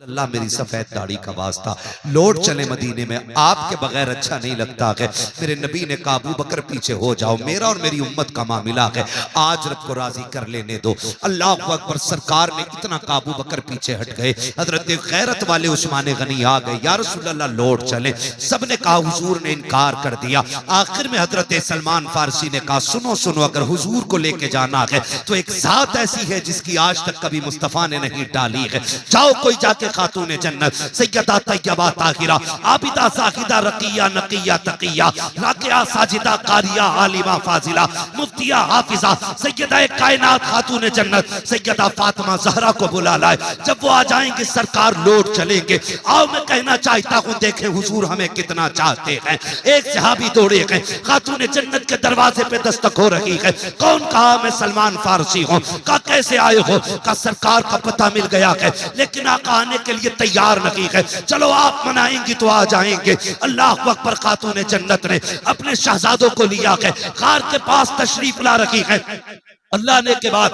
अल्लाह मेरी सफेद दाढ़ी का वास्ता लौट चले मदीने में, आपके बगैर अच्छा नहीं लगता है। मेरे नबी ने कहा अबू बकर पीछे हो जाओ, मेरा और मेरी उम्मत का मामला है, आज रब को राजी कर लेने दो। अल्लाह अकबर। सरकार ने इतना कहा अबू बकर पीछे हट गए। हजरत गैरत वाले उस्मान गनी आ गए, या रसूल अल्लाह लौट चले। सबने कहा हुजूर ने इनकार कर दिया। आखिर में हजरत सलमान फारसी ने कहा सुनो सुनो, अगर हुजूर को लेके जाना है तो एक जात ऐसी है जिसकी आज तक कभी मुस्तफा ने नहीं डाली है, जाओ कोई जाके खातून जन्नत सैयदा तैयबा ताहिरा आबिदा साहिदा रकिया नकिया तकिया राकिया साजिदा कारिया आलिमा फाजिला मुफ्तिया हाफिजा सैयदा कायनात खातून जन्नत सैयदा फातिमा ज़हरा को बुला लाए। जब वो आ जाएंगे सरकार लौट चलेंगे। आओ मैं कहना चाहता हूँ, देखें हुजूर हमें कितना चाहते हैं। एक सहाबी दौड़े गए, खातून जन्नत के दरवाजे पे दस्तक हो रही है। कौन? कहा मैं सलमान फारसी हूँ। कहा कैसे आए हो? कहा सरकार का पता मिल गया है, लेकिन आका आने के लिए तैयार नहीं है, चलो आप मनाएंगी तो आ जाएंगे। अल्लाह अकबर। खातून जन्नत ने अपने शहजादों को लिया है, कार के पास तशरीफ ला रखी है। अल्लाह ने के बाद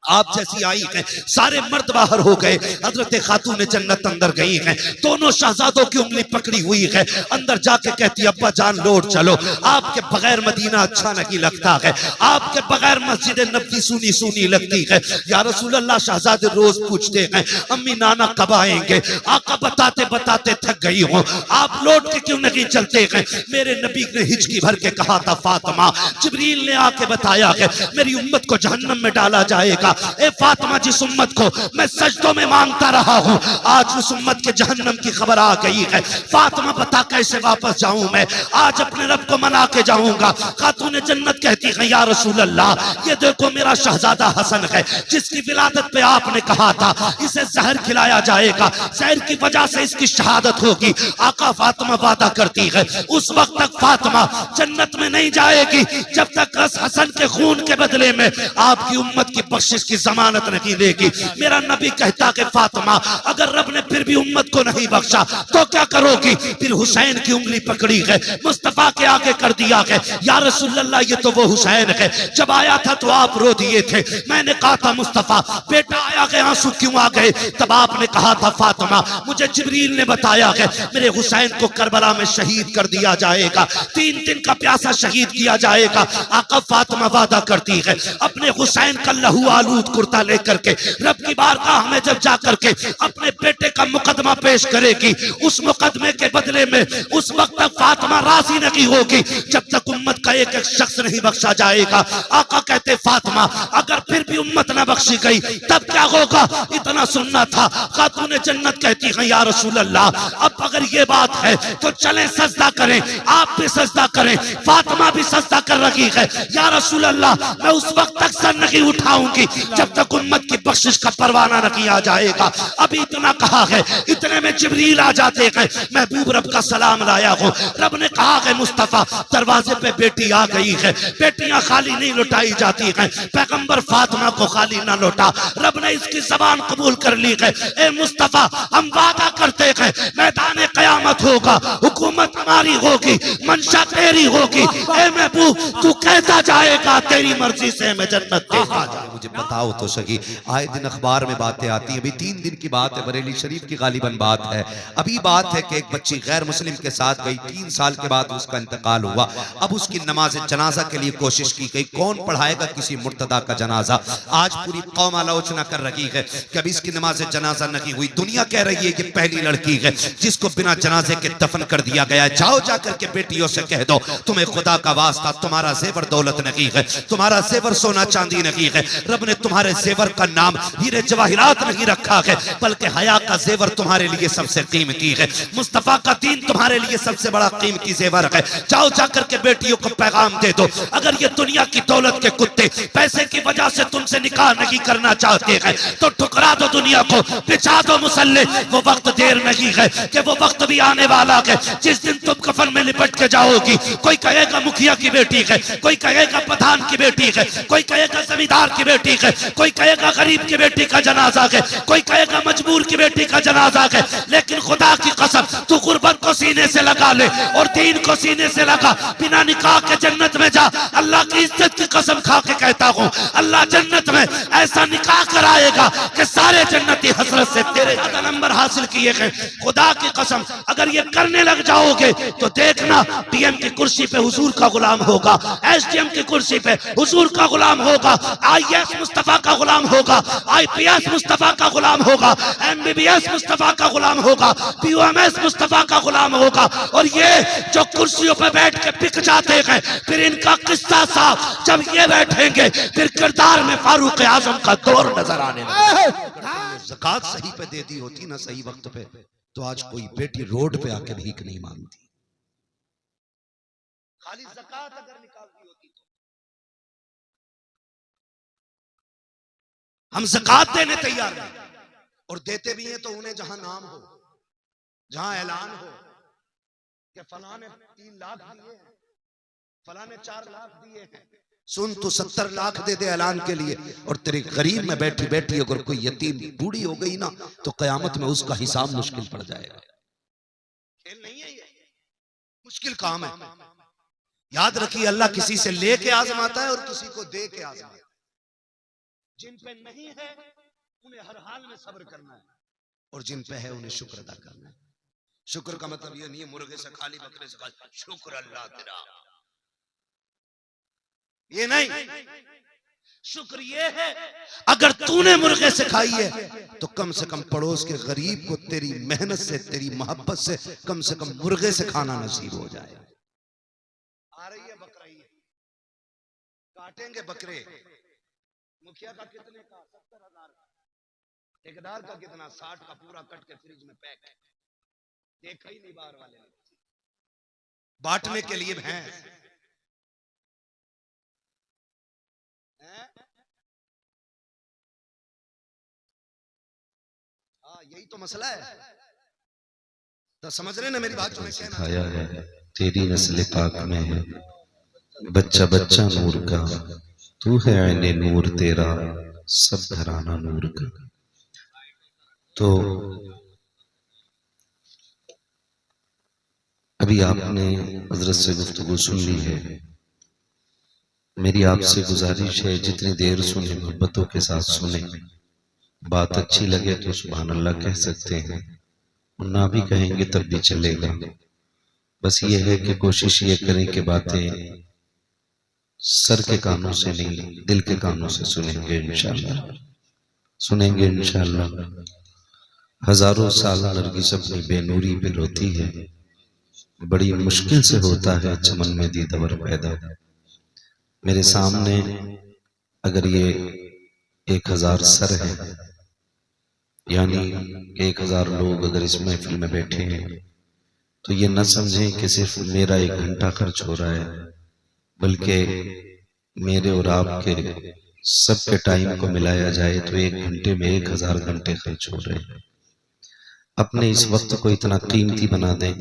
आप जैसी आई है, सारे मर्द बाहर हो गए, हजरत खातून जन्नत अंदर गई हैं। दोनों शहजादों की उंगली पकड़ी हुई है, अंदर जाके कहती अब्बा जान लौट चलो, आपके बगैर मदीना अच्छा नहीं लगता है, आपके बगैर मस्जिद नबी सुनी सुनी लगती है। या रसूल अल्लाह शहजादे रोज पूछते हैं अम्मी नाना कब आएंगे? आका बताते बताते थक गई हूँ, आप लौट के क्यों नहीं चलते हैं? मेरे नबी ने हिचकी भर के कहा था फातिमा, जिब्रील ने आके बताया है मेरी उम्मत को जहन्नम में डाला जाएगा। ए फातिमा, जिस उम्मत को मैं सजदों में मांगता रहा हूं, आज उस उम्मत के जहन्नम की खबर आ गई है। फातिमा बता कैसे वापस जाऊं मैं? आज अपने रब को मना के जाऊंगा। खातून जन्नत कहती है या रसूल अल्लाह, ये देखो मेरा शहजादा हसन है, जिसकी विलादत पे आपने कहा था इसे जहर खिलाया जाएगा, जहर की वजह से इसकी शहादत होगी। आका फातिमा वादा करती है उस वक्त तक फातिमा जन्नत में नहीं जाएगी जब तक हसन के खून के बदले में आपकी उम्मत की बख्शिश की जमानत नहीं देगी। मेरा नबी कहता कि फातिमा अगर रब ने फिर भी उम्मत को नहीं बख्शा तो क्या करोगी? फिर हुसैन की उंगली पकड़ी है, मुस्तफा के आगे कर दिया है, या रसूल अल्लाह ये तो वो हुसैन है, जब आया था तो आप रो दिए थे, मैंने कहा था मुस्तफा बेटा आया गया आंसू क्यों आ गए? तब आपने कहा था फातिमा मुझे जिब्रील ने बताया है मेरे हुसैन को करबला में शहीद कर दिया जाएगा, 3 दिन का प्यासा शहीद किया जाएगा। आका फातिमा वादा करती है अपने हुसैन का लहू आलूद कुर्ता लेकर के रब की बारगाह में जब जाकर के अपने बेटे का मुकदमा पेश करेगी, उस मुकदमे के बदले में उस वक्त तक फातिमा राजी नहीं होगी जब तक उम्मत का एक एक शख्स नहीं बख्शा जाएगा। आका कहते फातिमा अगर फिर भी उम्मत न बख्शी गई तब क्या होगा? इतना सुनना था। खातून जन्नत कहती है या रसूल अल्लाह, अब अगर ये बात है तो चलें सजदा करें, आप भी सजदा करें। फातिमा भी सजदा कर रही है, या रसूल अल्लाह मैं उस वक्त तक सर नहीं उठाऊंगी जब तक उम्मत की बख्शिश का परवाना न किया जाएगा। अभी इतना कहा है, इतने में जिब्रील आ जाते हैं, महबूब रब का सलाम लाया हूं। रब ने कहा है मुस्तफा दरवाजे पे बेटी आ गई है, बेटियां खाली नहीं लौटाई जाती हैं, पैगंबर फातिमा को खाली ना लौटा। रब ने इसकी जबान कबूल कर ली है। ए मुस्तफा हम वादा करते हैं मैदान कयामत होगा, हुकूमत हमारी होगी, मंशा तेरी होगी। ए महबूब तू कहता जाएगा तेरी मर्जी से मैं जन्नत देखा जाए। मुझे बताओ तो सही, आए दिन अखबार में बातें आती हैं, अभी 3 दिन की बात है, बरेली शरीफ की गालिबन बात है। अभी बात है कि एक बच्ची गैर मुस्लिम के साथ गई, 3 साल के बाद उसका इंतकाल हुआ। अब उसकी नमाज जनाजा के लिए कोशिश की गई, कौन पढ़ाएगा किसी मुर्तदा का जनाजा? आज पूरी कौम आलोचना कर रही है कि अब इसकी नमाज जनाजा नहीं हुई। दुनिया कह रही है ये पहली लड़की है जिसको बिना जनाजे के दफन कर दिया गया। जाओ जाकर के बेटियों से कह दो तुम्हें खुदा का वास्ता, तुम्हारा जेवर दौलत नहीं है, तुम्हारा जेवर सोना चांदी नहीं है, रब ने तुम्हारे जेवर का नाम हीरे जवाहिरात नहीं रखा है, बल्कि हया का जेवर तुम्हारे लिए सबसे कीमती है। मुस्तफा का दीन तुम्हारे लिए सबसे बड़ा कीमती जेवर है। जाओ जाकर के बेटियों को पैगाम दे दो, अगर ये दुनिया की दौलत के कुत्ते पैसे की वजह से तुमसे निकाह नहीं करना चाहते हैं तो ठुकरा दो दुनिया को, बिछा दो मुसल्ले। वो वक्त देर नहीं है कि वो वक्त भी आने वाला है जिस दिन तुम कफन में लिपट के जाओगी। कोई कहेगा मुखिया की बेटी है, कोई कहेगा प्रधान की बेटी है, कोई कहेगा जमींदार की बेटी है, कोई कहेगा गरीब की बेटी का जनाजा है, कोई कहेगा मजबूर की बेटी का जनाजा है। लेकिन खुदा की कसम तू गुर्बत को सीने से लगा ले और दीन को सीने से लगा। बिना निकाह के जन्नत में जा। अल्लाह की इज्जत की कसम खा के कहता हूँ, अल्लाह जन्नत में ऐसा निकाह कराएगा कि सारे जन्नती हसरत से तेरे ज्यादा नंबर हासिल किए गए। खुदा की कसम, अगर ये करने लग जाओगे तो देखना पीएम की कुर्सी पे हुजूर का गुलाम होगा, एसडीएम की कुर्सी पे हुजूर का गुलाम होगा, आईएएस मुस्तफा का गुलाम होगा, आईपीएस मुस्तफा का गुलाम होगा, एमबीबीएस मुस्तफा का गुलाम होगा, पीओएमएस मुस्तफा का गुलाम होगा। और ये जो कुर्सियों पे बैठ के बिक जाते हैं, फिर इनका किस्सा साफ जब ये बैठेंगे फिर किरदार में फारूक आजम का दौर नजर आने लगा। ज़कात सही पे दे दी होती ना, सही वक्त पे, तो आज कोई बेटी रोड पे आके भीख नहीं मांगती। खाली ज़कात अगर निकालती होती तो हम ज़कात देने तैयार हैं, और देते भी हैं तो उन्हें जहां नाम हो, जहां ऐलान हो कि फलां ने 3 लाख दिए हैं, फलां ने 4 लाख दिए हैं। सुन, तू 70 लाख दे दे ऐलान के लिए, और तेरे गरीब में बैठी बैठी अगर कोई यतीम बूढ़ी हो गई ना, तो कयामत में उसका हिसाब मुश्किल पड़ जाएगा। खेल नहीं है ये, मुश्किल काम है। याद रखिए, अल्लाह किसी से लेके आजमाता है और किसी को दे के आजमाता है। जिन पे नहीं है उन्हें हर हाल में सब्र करना है, और जिन पे है उन्हें शुक्र अदा करना है। शुक्र का मतलब ये नहीं है मुर्गे से खाली, बकरे से खाली, शुक्र अल्लाह तेरा, ये नहीं। शुक्र ये है अगर तूने मुर्गे से खाई है तो कम से कम पड़ोस के गरीब को तेरी मेहनत से, तेरी मोहब्बत से कम मुर्गे से खाना नसीब हो जाए। आ रही है बकरीद, काटेंगे बकरे। मुखिया का कितने का? 70,000 का। ठेकेदार का कितना? 60 का, पूरा कट के फ्रिज में पैक। देखा ही नहीं बाहर वाले ने, बांटने के लिए भैंस। हाँ, यही तो मसला है। तो समझ रहे ना मेरी बात? जो मैं सिखाया है तेरी नस्ल पाक में है, बच्चा बच्चा नूर का, तू है आईने नूर तेरा, सब घराना नूर का। तो अभी आपने हजरत से गुफ्तगू सुन ली है। मेरी आपसे गुजारिश है, जितनी देर सुने मोहब्बतों के साथ सुने। बात अच्छी लगे तो सुभान अल्लाह कह सकते हैं, और ना भी कहेंगे तब भी चलेगा। बस ये है कि कोशिश ये करें कि बातें सर के कानों से नहीं, दिल के कानों से सुनेंगे इंशाअल्लाह, सुनेंगे इंशाअल्लाह। हजारों साल नरगिस अपनी बेनूरी पे रोती है, बड़ी मुश्किल से होता है चमन में दीदार पैदा। मेरे सामने अगर ये 1000 सर है, यानी 1000 लोग अगर इस महफिल में बैठे हैं, तो ये न समझें कि सिर्फ मेरा 1 घंटा खर्च हो रहा है, बल्कि मेरे और आपके सबके टाइम को मिलाया जाए तो 1 घंटे में 1000 घंटे खर्च हो रहे हैं। अपने इस वक्त को इतना कीमती बना दें।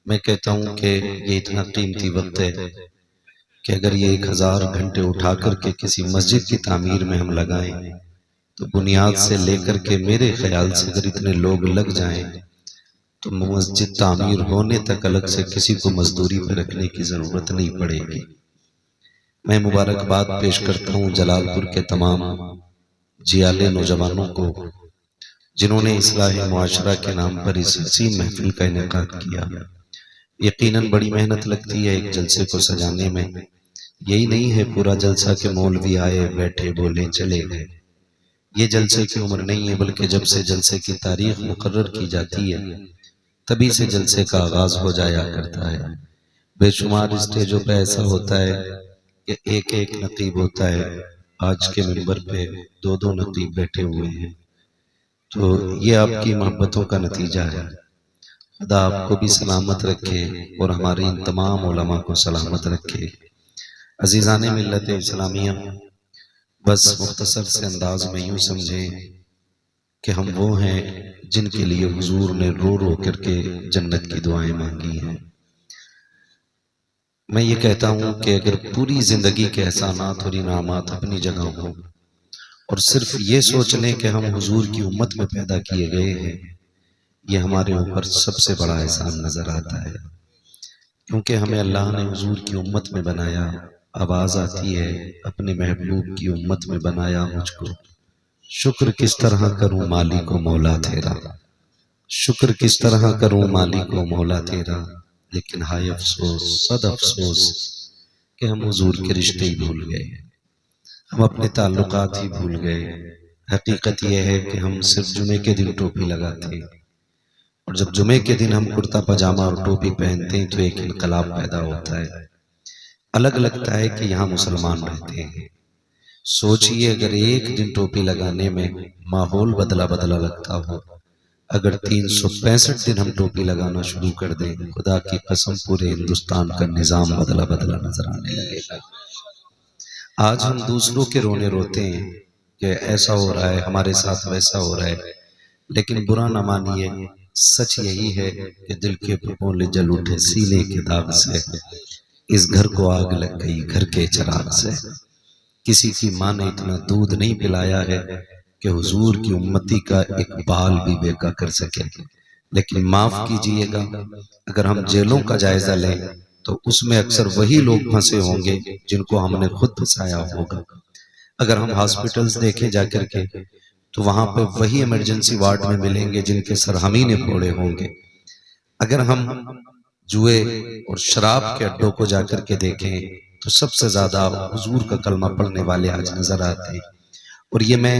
मैं कहता हूं कि ये इतना कीमती वक्त है कि अगर ये 1000 घंटे उठा करके किसी मस्जिद की तामीर में हम लगाएं, तो बुनियाद से लेकर के मेरे ख्याल से अगर इतने लोग लग जाएं तो मस्जिद तामीर होने तक अलग से किसी को मजदूरी पर रखने की जरूरत नहीं पड़ेगी। मैं मुबारकबाद पेश करता हूँ जलालपुर के तमाम जियाले नौजवानों को, जिन्होंने इस्लाह मुआशरा के नाम पर इस हसीन महफिल का इनेकाद किया। यकीनन बड़ी मेहनत लगती है एक जलसे को सजाने में। यही नहीं है पूरा जलसा के मौलवी आए, बैठे, बोले, चले गए। ये जलसे की उम्र नहीं है, बल्कि जब से जलसे की तारीख मुकर्रर की जाती है तभी से जलसे का आगाज हो जाया करता है। बेशुमार स्टेजों पे ऐसा होता है कि एक एक नकीब होता है। आज के मिंबर पे 2-2 नकीब बैठे हुए हैं। तो ये आपकी मोहब्बतों का नतीजा है। खुदा आपको भी सलामत रखे और हमारे इन तमाम उलमा को सलामत रखे। अजीज़ाने मिल्लत इस्लामिया, बस मुख्तसर से अंदाज में यूं समझें कि हम वो हैं जिनके लिए हुजूर ने रो रो करके जन्नत की दुआएं मांगी हैं। मैं ये कहता हूं कि अगर पूरी जिंदगी के एहसानात और इनामात अपनी जगह हो और सिर्फ ये सोच लें कि हम हुजूर की उम्मत में पैदा किए गए हैं, ये हमारे ऊपर सबसे बड़ा एहसान नजर आता है, क्योंकि हमें अल्लाह ने हुजूर की उम्मत में बनाया। आवाज आती है अपने महबूब की उम्मत में बनाया मुझको, शुक्र किस तरह करूं मालिक व मौला तेरा, शुक्र किस तरह करूं मालिक व मौला तेरा। लेकिन हाय अफसोस, सद अफसोस कि हम हुजूर के रिश्ते ही भूल गए, हम अपने ताल्लुकात ही भूल गए। हकीकत यह है कि हम सिर्फ जुमे के दिन टोपी लगाते, और जब जुमे के दिन हम कुर्ता पजामा और टोपी पहनते हैं तो एक इनकलाब पैदा होता है। अलग लगता है कि यहाँ मुसलमान रहते हैं। सोचिए अगर एक दिन टोपी लगाने में माहौल बदला बदला लगता हो, अगर 365 दिन हम टोपी लगाना शुरू कर दें, खुदा की कसम पूरे हिंदुस्तान का निजाम बदला बदला नजर आने लगेगा। आज हम दूसरों के रोने रोते हैं कि ऐसा हो रहा है, हमारे साथ वैसा हो रहा है, लेकिन बुरा न मानिए, सच यही है कि दिल के फफोले जल उठे सीने के दाग से, इस घर को आग लग गई घर के चिराग से। किसी की माँ ने इतना दूध नहीं पिलाया है कि हुजूर की उम्मती का एक बाल भी बेका कर सके। लेकिन माफ कीजिएगा, अगर हम जेलों का जायजा लें तो उसमें अक्सर वही लोग फंसे होंगे जिनको हमने खुद फंसाया होगा। अगर हम हॉस्पिटल्स देखें जाकर के तो वहां पे वही इमरजेंसी वार्ड में मिलेंगे जिनके सर हम ही ने फोड़े होंगे। अगर हम जुए और शराब के अड्डों को जाकर के देखें तो सबसे ज्यादा हुजूर का कलमा पढ़ने वाले आज नजर आते हैं। और ये मैं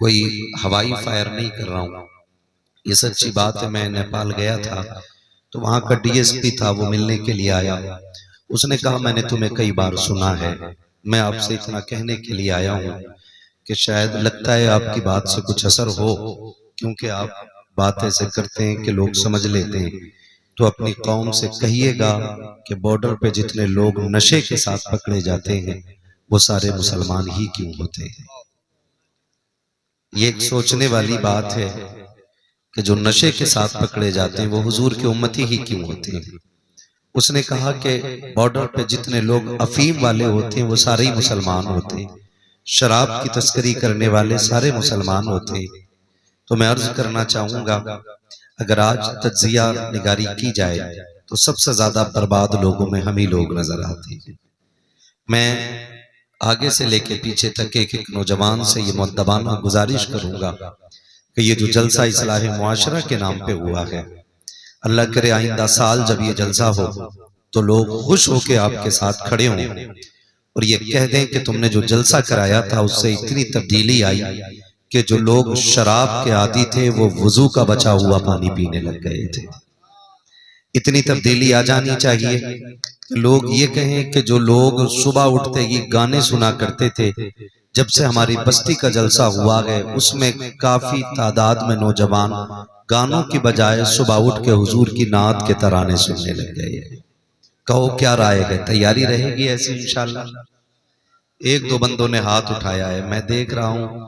कोई हवाई फायर नहीं कर रहा हूँ, ये सच्ची बात है। मैं नेपाल गया था तो वहां का डीएसपी था, वो मिलने के लिए आया। उसने कहा मैंने तुम्हें कई बार सुना है, मैं आपसे इतना कहने के लिए आया हूँ कि शायद लगता है आपकी बात से कुछ असर हो, क्योंकि आप बात ऐसे करते हैं कि लोग समझ लेते हैं। तो अपनी कौम से कहिएगा कि बॉर्डर पे जितने लोग नशे के साथ पकड़े जाते हैं वो सारे मुसलमान ही क्यों होते हैं। ये एक सोचने वाली बात है कि जो नशे के साथ पकड़े जाते हैं वो हुजूर के उम्मती ही क्यों होते हैं। उसने कहा कि बॉर्डर पे जितने लोग अफीम वाले होते हैं वो सारे ही मुसलमान होते हैं, शराब की तस्करी करने वाले सारे मुसलमान होते हैं। तो मैं अर्ज करना चाहूंगा, अगर आज तज्जिया निगारी की जाए तो सबसे ज्यादा बर्बाद लोगों में हम ही लोग नजर आते हैं। मैं आगे से लेके पीछे तक एक एक नौजवान से ये मुद्दबाना गुजारिश करूंगा कि ये जो जलसा इस्लाह मुआशरा के नाम पे हुआ है, अल्लाह करे आइंदा साल जब ये जलसा हो तो लोग खुश होके आपके साथ खड़े हों और ये कह दें कि तुमने जो जलसा कराया था उससे इतनी तब्दीली आई कि जो लोग शराब के आदी थे वो वुजू का बचा हुआ पानी पीने लग गए थे। इतनी तब्दीली आ जानी चाहिए। लोग ये कहें कि जो लोग सुबह उठते ही गाने सुना करते थे, जब से हमारी बस्ती का जलसा हुआ है उसमें काफी तादाद में नौजवान गानों की बजाय सुबह उठ के हुजूर की नात के तराने सुनने लग गए। कहो क्या राय है, तैयारी रहेगी ऐसी इंशाल्लाह? एक दो बंदों ने हाथ उठाया है, मैं देख रहा हूं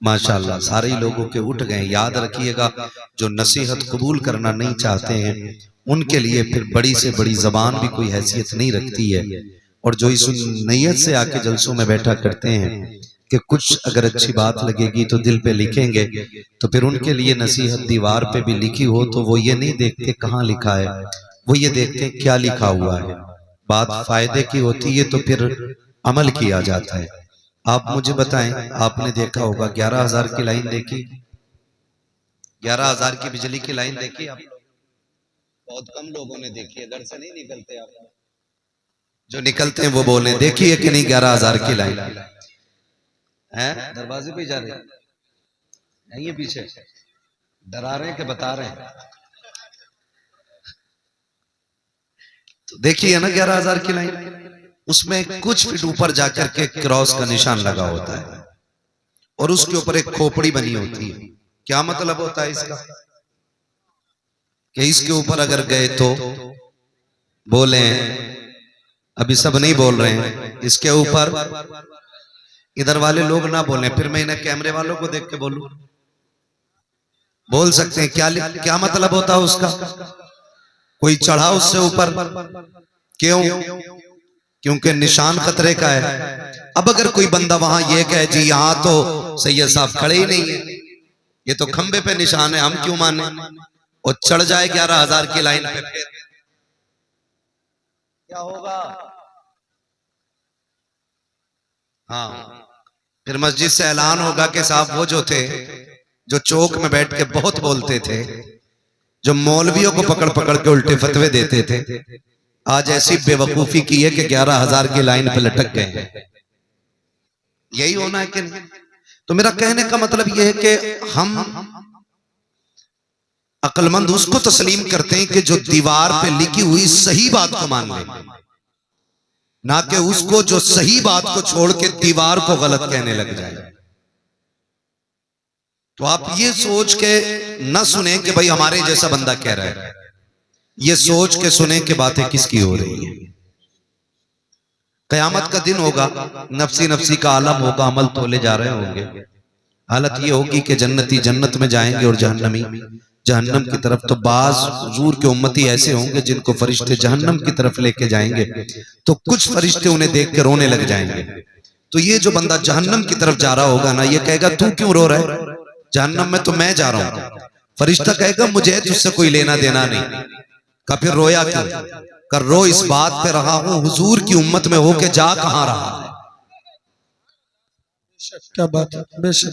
माशाल्लाह सारे ही लोगों के उठ गए। याद रखिएगा, जो नसीहत कबूल करना नहीं चाहते हैं उनके लिए फिर बड़ी से बड़ी जबान भी कोई हैसियत नहीं रखती है। और जो इस नीयत से आके जलसों में बैठा करते हैं कि कुछ अगर अच्छी बात लगेगी तो दिल पे लिखेंगे, तो फिर उनके लिए नसीहत दीवार पे भी लिखी हो तो वो ये नहीं देखते कहाँ लिखा है, वो ये देखते क्या लिखा हुआ है। बात फायदे की होती है तो फिर अमल किया जाता है। आप मुझे बताएं, आपने देखा होगा 11,000 की लाइन देखी, 11,000 की बिजली की लाइन देखी आप? बहुत कम लोगों ने देखी है, घर से नहीं निकलते आप। जो निकलते हैं वो बोले देखी है कि नहीं 11,000 की लाइन है? दरवाजे पे जा रहे हैं, ये पीछे डरा रहे हैं कि बता रहे हैं? तो देखिए ना 11,000 की लाइन, उसमें कुछ फीट ऊपर जाकर के क्रॉस का निशान लगा होता है और उसके ऊपर एक खोपड़ी बनी होती है। क्या मतलब होता है इसका? कि इसके ऊपर अगर गए तो बोले, अभी सब नहीं बोल रहे हैं, इसके ऊपर इधर वाले लोग ना बोले, फिर मैं इन्हें कैमरे वालों को देख के बोलूं, बोल सकते हैं क्या मतलब होता है उसका? कोई चढ़ा उससे ऊपर, क्यों? क्योंकि निशान खतरे का है। अब अगर कोई बंदा वहां ये कहे जी यहां तो सैयद साहब खड़े ही नहीं है, ये तो खंबे पे निशान है, हम क्यों माने? और चढ़ जाए 11,000 की लाइन पे, फिर क्या होगा? हाँ, फिर मस्जिद से ऐलान होगा कि साहब वो जो थे, जो चौक में बैठ के बहुत बोलते थे, जो मौलवियों को पकड़ पकड़ के उल्टे फतवे देते थे, आज ऐसी बेवकूफी की है कि 11,000 की लाइन पे लटक गए हैं। यही होना है कि नहीं? तो मेरा कहने का मतलब यह है कि हम अक्लमंद उसको तस्लीम करते हैं कि जो दीवार पे लिखी हुई सही बात को मान ले, ना कि उसको जो सही बात को छोड़ के दीवार को गलत कहने लग जाए। तो आप ये सोच के न सुने कि भाई हमारे जैसा बंदा कह रहा है, ये सोच के सुने कि बातें किसकी हो रही है। कयामत का दिन होगा, नफसी नफसी का आलम होगा, अमल तोले जा रहे होंगे। हालत ये होगी कि जन्नती जन्नत में जाएंगे और जहन्नमी जहन्नम की तरफ। तो बाज हुजूर के उम्मती ऐसे होंगे जिनको फरिश्ते जहन्नम की तरफ लेके जाएंगे, तो कुछ फरिश्ते उन्हें देख के रोने लग जाएंगे। तो ये जो बंदा जहन्नम की तरफ जा रहा होगा ना, ये कहेगा तू क्यों रो रहा है, जहन्नम में तो मैं जा रहा हूं। फरिश्ता कहेगा मुझे तुझसे कोई लेना देना नहीं। का फिर रोया क्यों? कर रो इस बात पे रहा हूं, हुजूर की उम्मत में होके जा कहां रहा है। क्या बात है, बेशक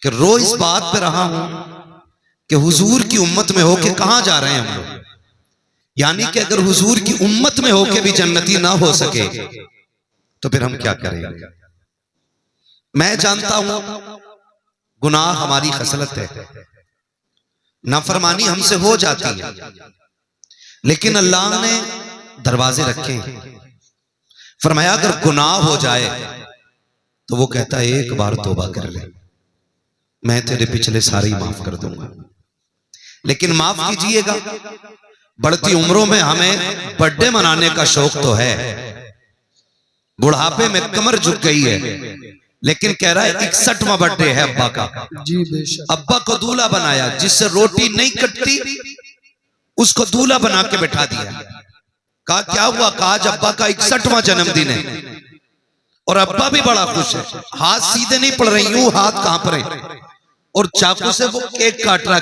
कि रो इस बात पे रहा हूं कि हुजूर की उम्मत में होके कहां जा रहे हैं हम लोग। यानी कि अगर हुजूर की उम्मत में होके भी जन्नती ना हो सके तो फिर हम क्या करेंगे। मैं जानता हूं गुनाह हमारी खसलत है, नाफरमानी हमसे हो जाती है, लेकिन अल्लाह ने दरवाजे रखे हैं। फरमाया अगर गुनाह हो जाए तो वो कहता है एक बार तौबा कर ले, मैं तेरे पिछले सारे ही माफ कर दूंगा। लेकिन माफ कीजिएगा, बढ़ती उम्रों में हमें बर्थडे मनाने का शौक तो है, बुढ़ापे में कमर झुक गई है, लेकिन कह रहा है 61वां बर्थडे है अब्बा का। जी बेशक। अब्बा को दूल्हा बनाया, जिससे रोटी नहीं कटती उसको दूल्हा बना के बैठा दिया। कहा क्या हुआ? कहा आज अब्बा का 61वां जन्मदिन है। और अब्बा भी बड़ा खुश है, हाथ सीधे नहीं पड़ रहे, यूं हाथ कांप रहे, और चाकू से वो केक काट रहा,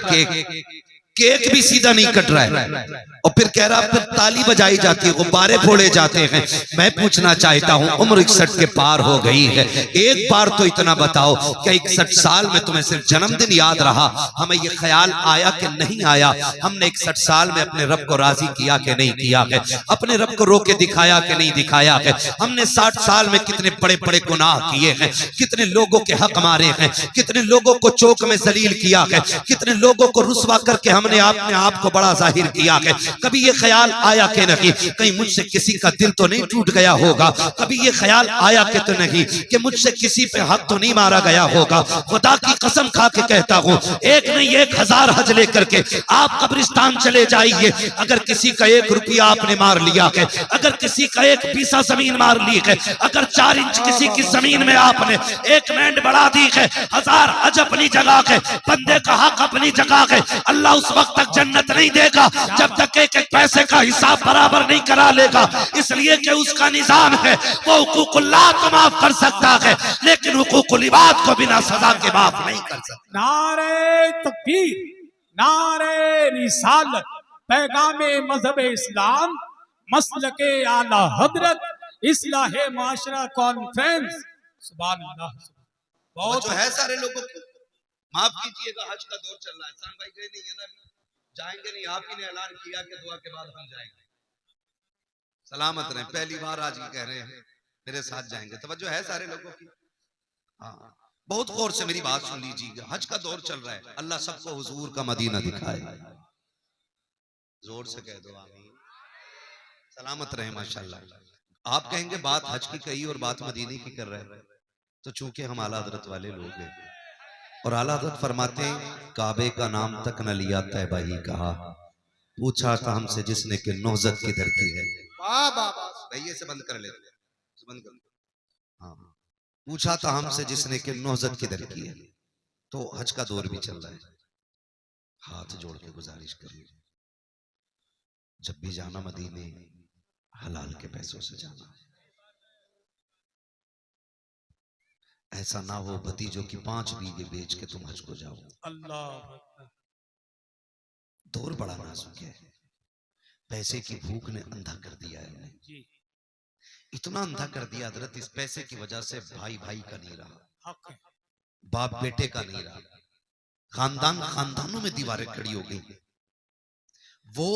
केक भी सीधा नहीं कट रहा है। और फिर कह रहा फिर ताली बजाई जाती है, गुब्बारे फोड़े जाते हैं। मैं पूछना चाहता हूं, उम्र 61 के पार हो गई है, एक बार तो इतना बताओ क्या 61 साल में तुम्हें सिर्फ जन्मदिन याद रहा? हमें ये ख्याल आया कि नहीं आया? हमने 61 साल में अपने रब को राजी किया कि नहीं किया है? अपने रब को रोके दिखाया कि नहीं दिखाया है? हमने 60 साल में कितने बड़े बड़े गुनाह किए हैं, कितने लोगों के हक मारे हैं, कितने लोगों को चौक में जलील किया है, कितने लोगों को रुसवा करके हमने अपने आप को बड़ा जाहिर किया है। कभी ये ख्याल आया कि नहीं कहीं मुझसे किसी का दिल तो नहीं टूट गया होगा? कभी ये ख्याल आया कि तो नहीं कि मुझसे किसी पे हक तो नहीं मारा गया होगा? खुदा की कसम खा के कहता हूं, एक नहीं 1000 हज लेकर के आप कब्रिस्तान चले जाइए, अगर किसी का 1 रुपया आपने मार लिया है, अगर किसी का 1 पीसा जमीन मार ली है, अगर 4 इंच किसी की जमीन में आपने 1 मैंड बढ़ा दी है, 1000 हज अपनी जगह है, बंदे का हक अपनी जगह है। अल्लाह उस वक्त तक जन्नत नहीं देगा जब तक एक एक पैसे का हिसाब बराबर नहीं करा लेगा, इसलिए कि उसका निजाम है वो हुकूकुल्लाह को माफ कर सकता है, लेकिन हुकूकुल इबाद को बिना सजा के माफ नहीं कर सकता। नारे तकबीर, नारे रिसालत, पैगामे मजहब इस्लाम, मसलके आला हजरत, इस्लाहे माशरा कॉन्फ्रेंस। सुभान अल्लाह। बहुत है सारे लोगों को माफ कीजिएगा, हज का दौर चल रहा है। सान भाई गए नहीं है ना, जाएंगे नहीं, आप ही ने ऐलान किया कि दुआ के बाद हम जाएंगे। सलामत रहें, पहली बार आज ही कह रहे हैं मेरे साथ जाएंगे। तवज्जो है सारे लोगों की? हाँ, बहुत गौर से मेरी बात सुन लीजिएगा। हज का दौर चल रहा है, अल्लाह सबको हुजूर का मदीना दिखाए। जोर से कह दो आमीन। सलामत रहे माशाल्लाह। आप कहेंगे बात हज की कही और बात मदीने की कर रहे हैं, तो चूंकि हम आला हजरत वाले लोग हैं और आला हजरत फरमाते हैं काबे का नाम तक न लिया तैबा ही कहा, पूछा था हमसे जिसने कि नौजत किधर की है। भैया से बंद कर लेते, बंद कर। हाँ, पूछा था हमसे जिसने कि नौजत किधर की है। तो हज का दौर भी चल रहा है, हाथ जोड़ के गुजारिश कर लीजिए, जब भी जाना मदीने हलाल के पैसों से जाना है। ऐसा ना हो भतीजों की 5 बीघे बेच के तुम हज को जाओ। अल्लाह दौर बड़ा नाजुक है। पैसे की भूख ने अंधा कर दिया है उन्हें, जी इतना अंधा कर दिया हजरत, इस पैसे की वजह से भाई भाई का नहीं रहा, हक है। बाप बेटे का नहीं रहा, खानदान खानदानों में दीवारें खड़ी हो गई। वो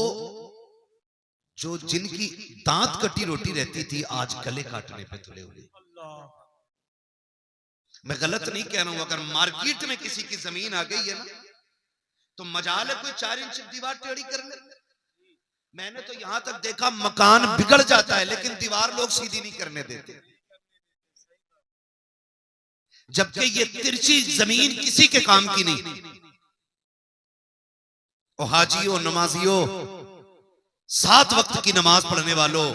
जो जिनकी दांत कटी रोटी रहती थी आज गले काटने पे तुले हुए। अल्लाह मैं गलत नहीं कह रहा हूं, अगर मार्केट में किसी की जमीन आ गई है ना तो मजाल है कोई 4 इंच दीवार टेढ़ी कर ले। मैंने तो यहां तक देखा मकान बिगड़ जाता है लेकिन दीवार लोग सीधी नहीं करने देते, जबकि ये तिरछी जमीन किसी के काम की नहीं। ओ हाजियों, नमाजियों, 7 वक्त की नमाज पढ़ने वालों,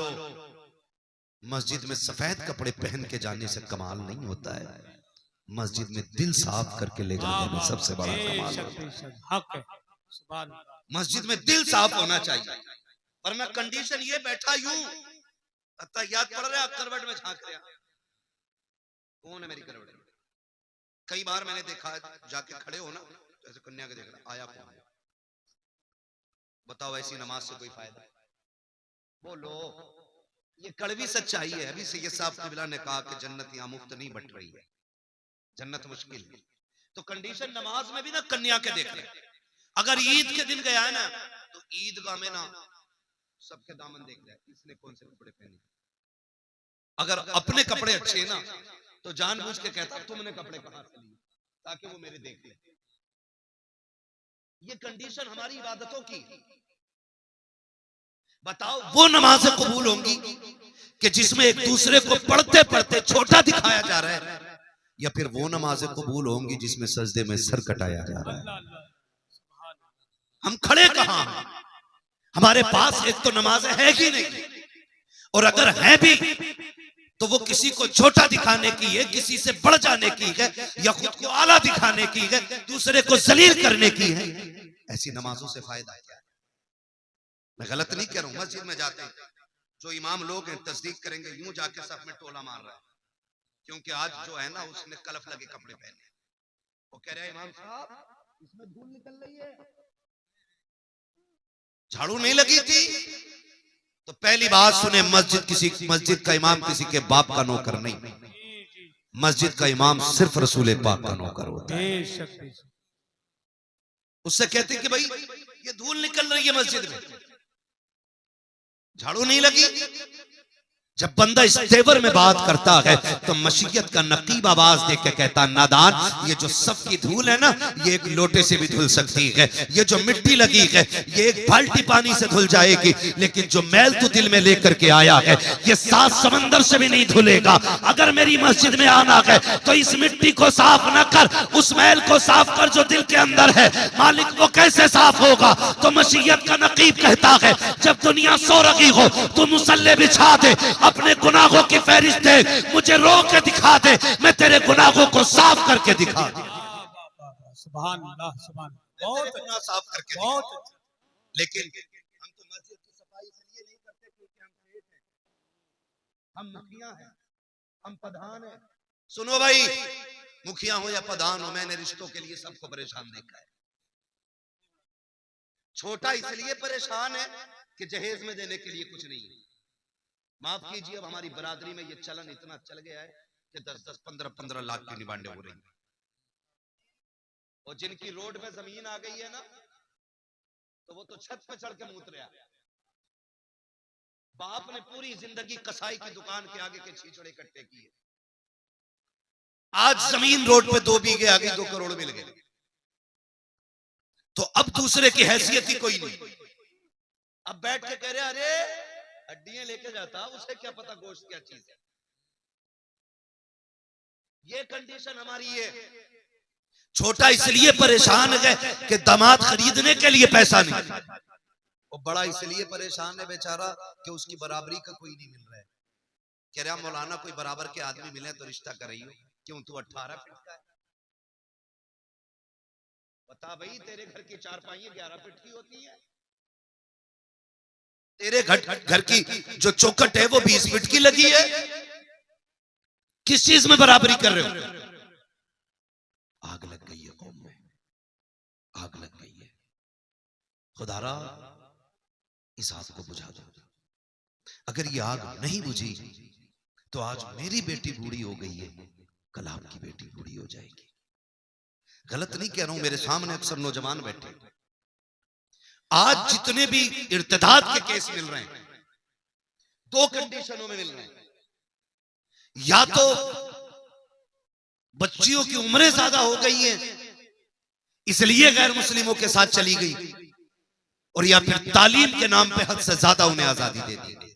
मस्जिद में सफेद कपड़े पहन के जाने से कमाल नहीं होता है, मस्जिद में दिल साफ करके ले जाने में सबसे बड़ा कमाल होता है। हक है। सुभान अल्लाह। मस्जिद में दिल साफ होना चाहिए। पर मैं कंडीशन ये बैठा यूं याद पड़ रहा है, करवट में झांक रहा, कौन है मेरी करवट में? कई बार मैंने देखा जाके खड़े हो ना तो ऐसे कन्या के देखना आया कौन है, बताओ ऐसी नमाज से कोई फायदा? बोलो, ये कड़वी सच्चाई है। अभी सैयद साहब क़िबला ने कहा कि जन्नत यहां मुफ्त नहीं बट रही है, जन्नत मुश्किल है। तो कंडीशन नमाज में भी ना कन्या के देख रहे। अगर ईद के दिन गया है ना तो ईदगाह में ना सबके दामन देख रहे इसने कौन से कपड़े पहने। अगर अपने कपड़े अच्छे हैं ना तो जानबूझ के कहता तुमने कपड़े कहां से लिए ताकि वो मेरे देख ले। ये कंडीशन हमारी इबादतों की। बताओ वो नमाजें कबूल होंगी कि जिसमें एक दूसरे को पढ़ते पढ़ते छोटा दिखाया जा रहा है, या फिर वो नमाजें कबूल होंगी जिसमें सजदे में सर कटाया जा रहा है? हम खड़े कहां हैं? हमारे पास एक तो नमाज है ही नहीं, और अगर है भी तो वो किसी को छोटा दिखाने की है, किसी से बढ़ जाने की है, या खुद को आला दिखाने की है, दूसरे को जलील करने की है। ऐसी नमाजों से फायदा क्या है? मैं गलत नहीं कह रहा हूं। मस्जिद में जाते हैं जो इमाम लोग हैं तस्दीक करेंगे, यूं जाके सब में टोला मार रहा है, क्योंकि आज जो है ना उसने कलफ लगे कपड़े पहने। वो कह रहा है इमाम साहब इसमें धूल निकल रही है, झाड़ू नहीं लगी थी। तो पहली बात सुने, मस्जिद का इमाम किसी के बाप का नौकर नहीं, मस्जिद का इमाम सिर्फ रसूल पाक का नौकर होता है। उससे कहते कि भाई ये धूल निकल रही है मस्जिद में, झाड़ू नहीं लगी। जब बंदा इस तेवर में बात करता है तो मशीयत का नकीब आवाज दे के कहता नादान, ये जो सब की धूल है ना ये एक लोटे से भी धुल सकती है, ये जो मिट्टी लगी है ये एक बाल्टी पानी से धुल जाएगी, लेकिन जो मैल तू दिल में लेकर के आया है ये 7 समंदर से भी नहीं धुलेगा। अगर मेरी मस्जिद में आना है तो इस मिट्टी को साफ न कर, उस मैल को साफ कर जो दिल के अंदर है। मालिक वो कैसे साफ होगा? तो मशीयत का नकीब कहता है जब दुनिया सो रही हो तो मुसल्ले बिछा दे, अपने गुनाहों की फहरिस्त दे, मुझे रो के दिखा दे, मैं तेरे गुनाहों को साफ करके दिखा दूं। सुभान अल्लाह, सुभान बहुत गुनाह साफ करके बहुत। लेकिन हम तो मस्जिद की सफाई इसलिए नहीं करते क्योंकि हम सेठ हैं, हम मुखिया हैं, हम प्रधान हैं। सुनो भाई, मुखिया हो या प्रधान हो, मैंने रिश्तों के लिए सबको परेशान देखा है। छोटा इसलिए परेशान है कि जहेज में देने के लिए कुछ नहीं है। माफ कीजिए, अब हमारी बरादरी में ये चलन इतना चल गया है कि 10-10, 15-15 लाख की निबांडे हो रही हैं। और जिनकी रोड में जमीन आ गई है ना तो वो तो छत पे चढ़ के मूत रहा है। बाप ने पूरी जिंदगी कसाई की दुकान के आगे के छीछड़े इकट्ठे किए, आज जमीन रोड पे 2 बीघे आ गई, 2 करोड़ मिल गए, तो अब दूसरे की हैसियत ही कोई नहीं। अब बैठ के कह रहे अरे हड्डियां लेके जाता, उसे क्या पता गोश्त क्या चीज है। ये कंडीशन हमारी है। छोटा इसलिए परेशान है कि दामाद खरीदने के लिए पैसा नहीं, वो बड़ा इसलिए परेशान है बेचारा कि उसकी बराबरी का कोई नहीं मिल रहा है। कह रहा मौलाना कोई बराबर के आदमी मिले तो रिश्ता कर रही हो, क्यों तू 18 फीट का है? बता भाई, तेरे घर की चारपाई 11 फीट की होती है, तेरे घर की जो चौखट है वो 20 फीट की लगी है, किस चीज में बराबरी कर रहे हो? आग लग गई है कौम में, आग लग गई है। खुदारा इस आग को बुझा दो। अगर ये आग नहीं बुझी तो आज मेरी बेटी बूढ़ी हो गई है, कल आपकी बेटी बूढ़ी हो जाएगी। गलत नहीं कह रहा हूं, मेरे सामने अक्सर नौजवान बैठे। आज जितने भी इर्तिदाद के केस मिल रहे हैं, दो कंडीशनों में मिल रहे हैं। या तो बच्चियों की उम्रें ज्यादा हो गई हैं इसलिए गैर मुस्लिमों के साथ चली गई, और या फिर तालीम के नाम पे हद से ज्यादा उन्हें आजादी दे दी गई।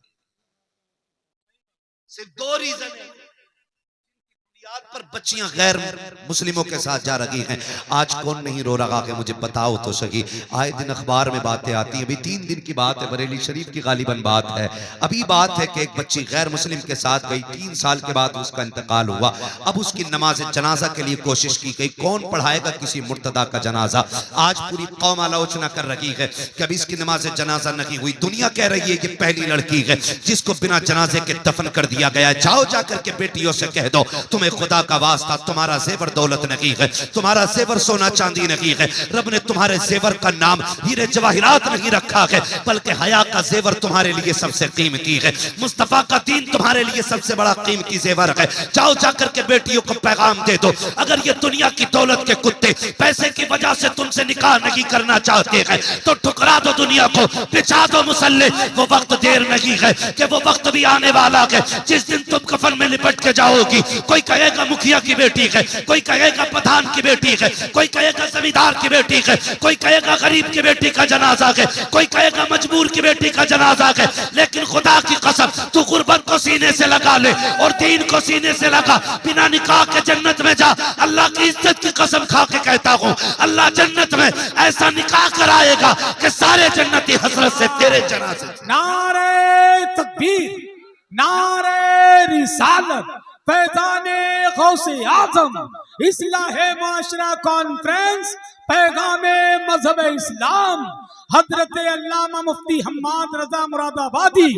सिर्फ दो रीजन है पर बच्चियां गैर मुस्लिमों के साथ जा रही हैं। आज कौन नहीं रो रहा कि मुझे बताओ तो सही। आए दिन अखबार में बातें आती हैं, अभी 3 दिन की बात है, बरेली शरीफ की गालिबन बात है। अभी बात है कि एक बच्ची गैर मुस्लिम के साथ गई, 3 साल के बाद उसका इंतकाल हुआ। अब उसकी नमाज जनाजा के लिए कोशिश की गई, कौन पढ़ाएगा किसी मुर्तदा का जनाजा। आज पूरी कौम आलोचना कर रही है कि अभी इसकी नमाज जनाजा नहीं हुई। दुनिया कह रही है कि पहली लड़की है जिसको बिना जनाजे के दफन कर दिया गया। जाओ जाकर के बेटियों से कह दो, तुम्हें खुदा का वास्ता, तुम्हारा जेवर दौलत नहीं है, तुम्हारा जेवर सोना चांदी नहीं है, रब ने तुम्हारे जेवर का नाम हीरे जवाहिरात नहीं रखा है, बल्कि हया का जेवर तुम्हारे लिए सबसे कीमती है। मुस्तफा का दीन तुम्हारे लिए सबसे बड़ा कीमती जेवर है। जाओ जाकर के बेटियों को पैगाम दे दो, अगर ये दुनिया की दौलत के कुत्ते पैसे की वजह से तुमसे निकाह नहीं करना चाहते हैं तो ठुकरा दो दुनिया को, बिछा दो मुसल्ले। वो वक्त देर नहीं है कि वो वक्त भी आने वाला है जिस दिन तुम कफन में लिपट के जाओगी। कोई कहेगा मुखिया की बेटी है, कोई कहेगा प्रधान की बेटी है, कोई कहेगा जमींदार की बेटी है, कोई कहेगा गरीब की बेटी का जनाजा है, कोई कहेगा मजबूर की बेटी का जनाजा है। लेकिन खुदा की कसम, तू गुर्बत को सीने से लगा ले और दीन को सीने से लगा, बिना निकाह के जन्नत में जा। अल्लाह की इज्जत की कसम खा के कहता हूँ, अल्लाह जन्नत में ऐसा निकाह कराएगा कि सारे जन्नती हसरत से तेरे जनाजे। नारे तकबीर, नारे रिसालत, फैज़ाने गौसे आज़म, इस्लाहे माशरा कॉन्फ्रेंस, पैगामे मजहब इस्लाम, हजरत अल्लामा मुफ्ती हम्माद रजा मुरादाबादी।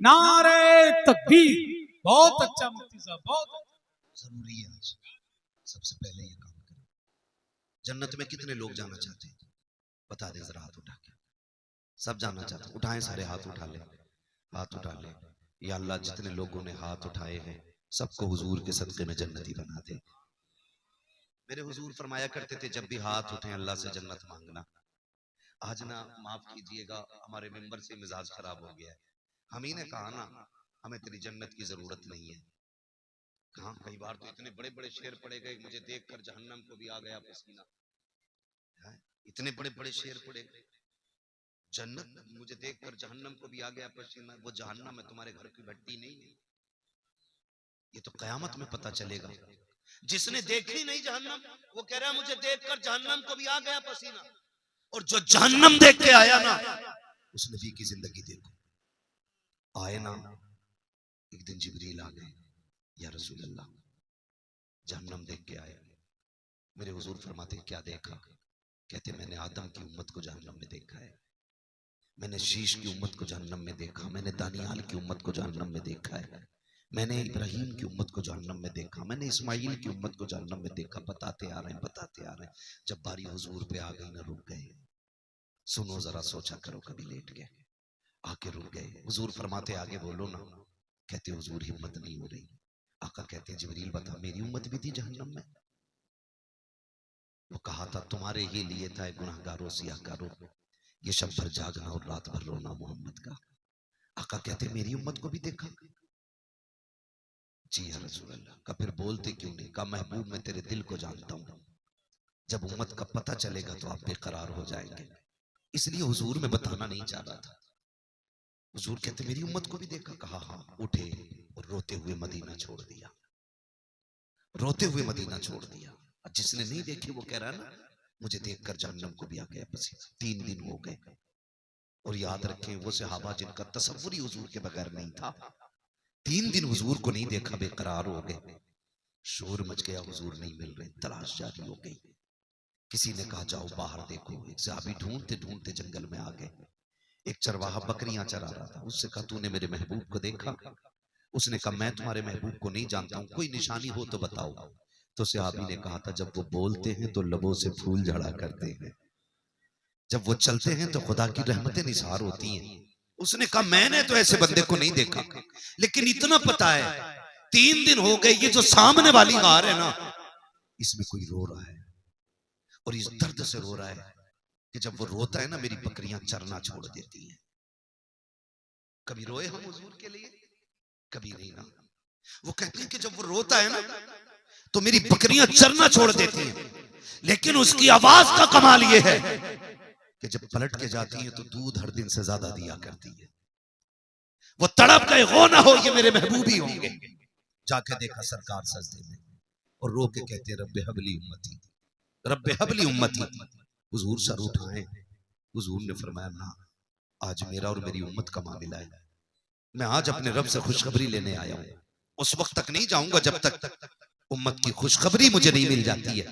नारे तकबीर। बहुत अच्छा मुफ्ती साहब, बहुत जरूरी है आज सबसे पहले ये काम करें। जन्नत में कितने लोग जाना चाहते हैं बता दे जरा, हाथ उठा के। सब जाना चाहते हैं, उठाएं सारे हाथ उठा ले, हाथ उठा ले। या अल्लाह जितने लोगों ने हाथ उठाए हैं सबको हुजूर के सदके में जन्नती बना दे। मेरे हुजूर फरमाया करते थे जब भी हाथ उठे अल्लाह से जन्नत मांगना। आज ना माफ कीजिएगा हमारे मेंबर से मिजाज खराब हो गया है। हम ही ने कहा ना हमें तेरी जन्नत की जरूरत नहीं है। कहा कई बार तो इतने बड़े बड़े शेर पड़े गए, मुझे देखकर जहन्नम को भी आ गया पसीना। इतने बड़े बड़े शेर पड़े गए, जन्नत मुझे देखकर जहन्नम को भी आ गया पसीना। वो जहन्नम है, तुम्हारे घर की भट्टी नहीं है। ये तो कयामत में पता चलेगा। जिसने देखी नहीं जहन्नम वो कह रहा है मुझे देखकर जहन्नम को भी आ गया पसीना, और जो जहन्नम देख के आया ना उस नबी की जिंदगी देखो। आए ना एक दिन जिब्रील आ गए, या रसूल अल्लाह जहन्नम देख के आए। मेरे हुजूर फरमाते क्या देखा? कहते मैंने आदम की उम्मत को जहन्नम में देखा है, मैंने शीश की उम्मत को जहन्नम में देखा, मैंने दानियाल की उम्मत को जहन्नम में देखा है, मैंने इब्राहिम की उम्मत को जहन्नम में देखा, मैंने इस्माइल की उम्मत को जहन्नम में देखा। बताते आ रहे हैं, बताते आ रहे हैं। जब बारी हुजूर पे आ गई ना रुक गए। सुनो जरा, सोचा करो, कभी लेट गए आके रुक गए। हुजूर फरमाते आगे बोलो ना। कहते हुजूर हिम्मत नहीं हो रही। आका कहते हैं जिब्रील बता मेरी उम्मत भी थी जहन्नम में। वो कहा था तुम्हारे ही लिए था गुनाहगारों सियाहकारों, ये शब भर जागना और रात भर रोना मोहम्मद का। आका कहते मेरी उम्मत को भी देखा? जी या रसूल अल्लाह। का फिर बोलते क्यों नहीं? का महबूब मैं तेरे दिल को जानता हूं, जब उम्मत का पता चलेगा तो आप बेकरार हो जाएंगे, इसलिए हुजूर में बताना नहीं चाह रहा था। हुजूर कहते मेरी उम्मत को भी देखा? कहा हाँ। उठे और रोते हुए मदीना छोड़ दिया, रोते हुए मदीना छोड़ दिया। और जिसने नहीं देखी वो कह रहा है ना मुझे देखकर जहन्नम को भी आ गया पसीना। 3 दिन हो गए। और याद रखें वो सहाबा जिनका तसव्वुर ही हुजूर के बगैर नहीं था, 3 दिन हुजूर को नहीं देखा, बेकरार हो गए। शोर मच गया, हुजूर नहीं मिल रहे, तलाश जारी हो गई। किसी ने कहा जाओ बाहर देखो। एक सहाबी ढूंढते ढूंढते जंगल में आ गए। एक चरवाहा बकरियां चरा रहा था, उससे कहा तूने मेरे महबूब को देखा? उसने कहा मैं तुम्हारे महबूब को नहीं जानता हूं, कोई निशानी हो तो बताओ। तो सहाबी ने कहा था जब वो बोलते हैं तो लबों से फूल झड़ा करते हैं, जब वो चलते हैं तो खुदा की रहमतें निसार होती हैं। उसने कहा मैंने तो ऐसे बंदे को नहीं देखा, लेकिन इतना पता है 3 दिन हो गए ये जो सामने वाली गार है ना, इसमें कोई रो रहा है और इस दर्द से रो रहा है कि जब वो रोता है ना मेरी बकरियां चरना छोड़ देती हैं। कभी रोए हम हुजूर के लिए? कभी नहीं ना। वो कहते हैं कि जब वो रोता है ना तो मेरी बकरियां चरना छोड़ देती हैं, लेकिन उसकी आवाज का कमाल ये है कि जब पलट के जाती है तो दूध हर दिन से ज्यादा दिया करती है। वो तड़प गए, हो ना हो ये मेरे महबूब ही होंगे। जाके देखा सरकार सजदे में और रो के कहते रब्बे हबली उम्मती, रब्बे हबली उम्मती। हुजूर सर उठाए, हुजूर ने फरमाया ना, आज मेरा और मेरी उम्मत का मामला है। मैं आज अपने रब से खुशखबरी लेने आया हूं। उस वक्त तक नहीं जाऊंगा जब तक उम्मत की खुशखबरी मुझे नहीं मिल जाती है।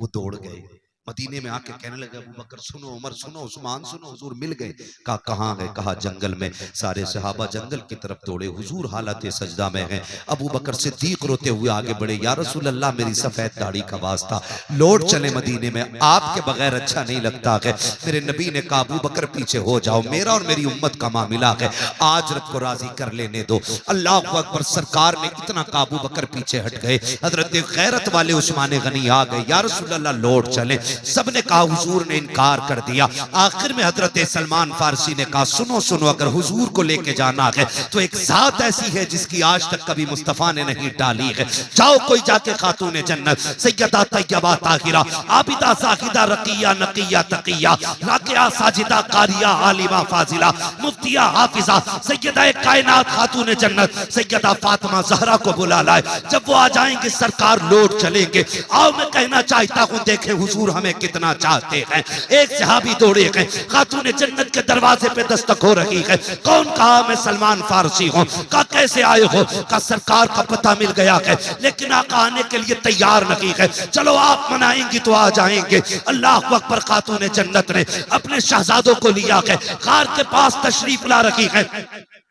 वो दौड़ गए, मदीने में आके कहने लगे अबू बकर सुनो, उमर सुनो, उस्मान सुनो। हुजूर मिल गए। कहा कहाँ है? कहा जंगल में। सारे सहाबा जंगल की तरफ दौड़े। हुजूर हालत सजदा में हैं। अबू बकर सिद्दीक रोते हुए आगे बढ़े, या रसूल अल्लाह मेरी सफेद दाढ़ी का वास्ता, लौट चले मदीने में, आपके बगैर अच्छा नहीं लगता है। मेरे नबी ने कहा अबू बकर पीछे हो जाओ, मेरा और मेरी उम्मत का मामला है, आज रब को राजी कर लेने दो। अल्लाह अकबर। सरकार ने इतना कहा अबू बकर पीछे हट गए। हजरत गैरत वाले उस्मान गनी आ गए, या रसूल अल्लाह लौट चले। सबने कहा, हुजूर ने इनकार कर दिया। आखिर में हजरत सलमान फारसी ने कहा सुनो सुनो, अगर हुजूर को लेके जाना है तो एक जात ऐसी है जिसकी आज तक कभी मुस्तफा ने नहीं डाली है। जाओ कोई जाके खातून जन्नत सैयदा तैयबा ताहिरा आबिदा जाहिदा रकिया नकिया तकिया राकिया साजिदा कारिया आलिमा फाजिला मुफ्तिया हाफिजा सैयदा कायनात खातून जन्नत सैयदा फातिमा ज़हरा को बुला लाए। जब वो आ जाएंगे सरकार लौट चलेंगे। आओ मैं कहना चाहता हूँ, देखें हुजूर हमें कितना चाहते हैं। एक सहाबी दौड़े गए, खातून जन्नत के दरवाजे पे दस्तक हो रही है। कौन? कहा मैं सलमान फारसी हूँ। कहा कैसे आए हो? कहा सरकार का पता मिल गया है, लेकिन आका आने के लिए तैयार नहीं है। चलो आप मनाएंगी तो आ जाएंगे। अल्लाह अकबर। खातून जन्नत ने अपने शहजादों को लिया है, गार के पास तशरीफ ला रखी है।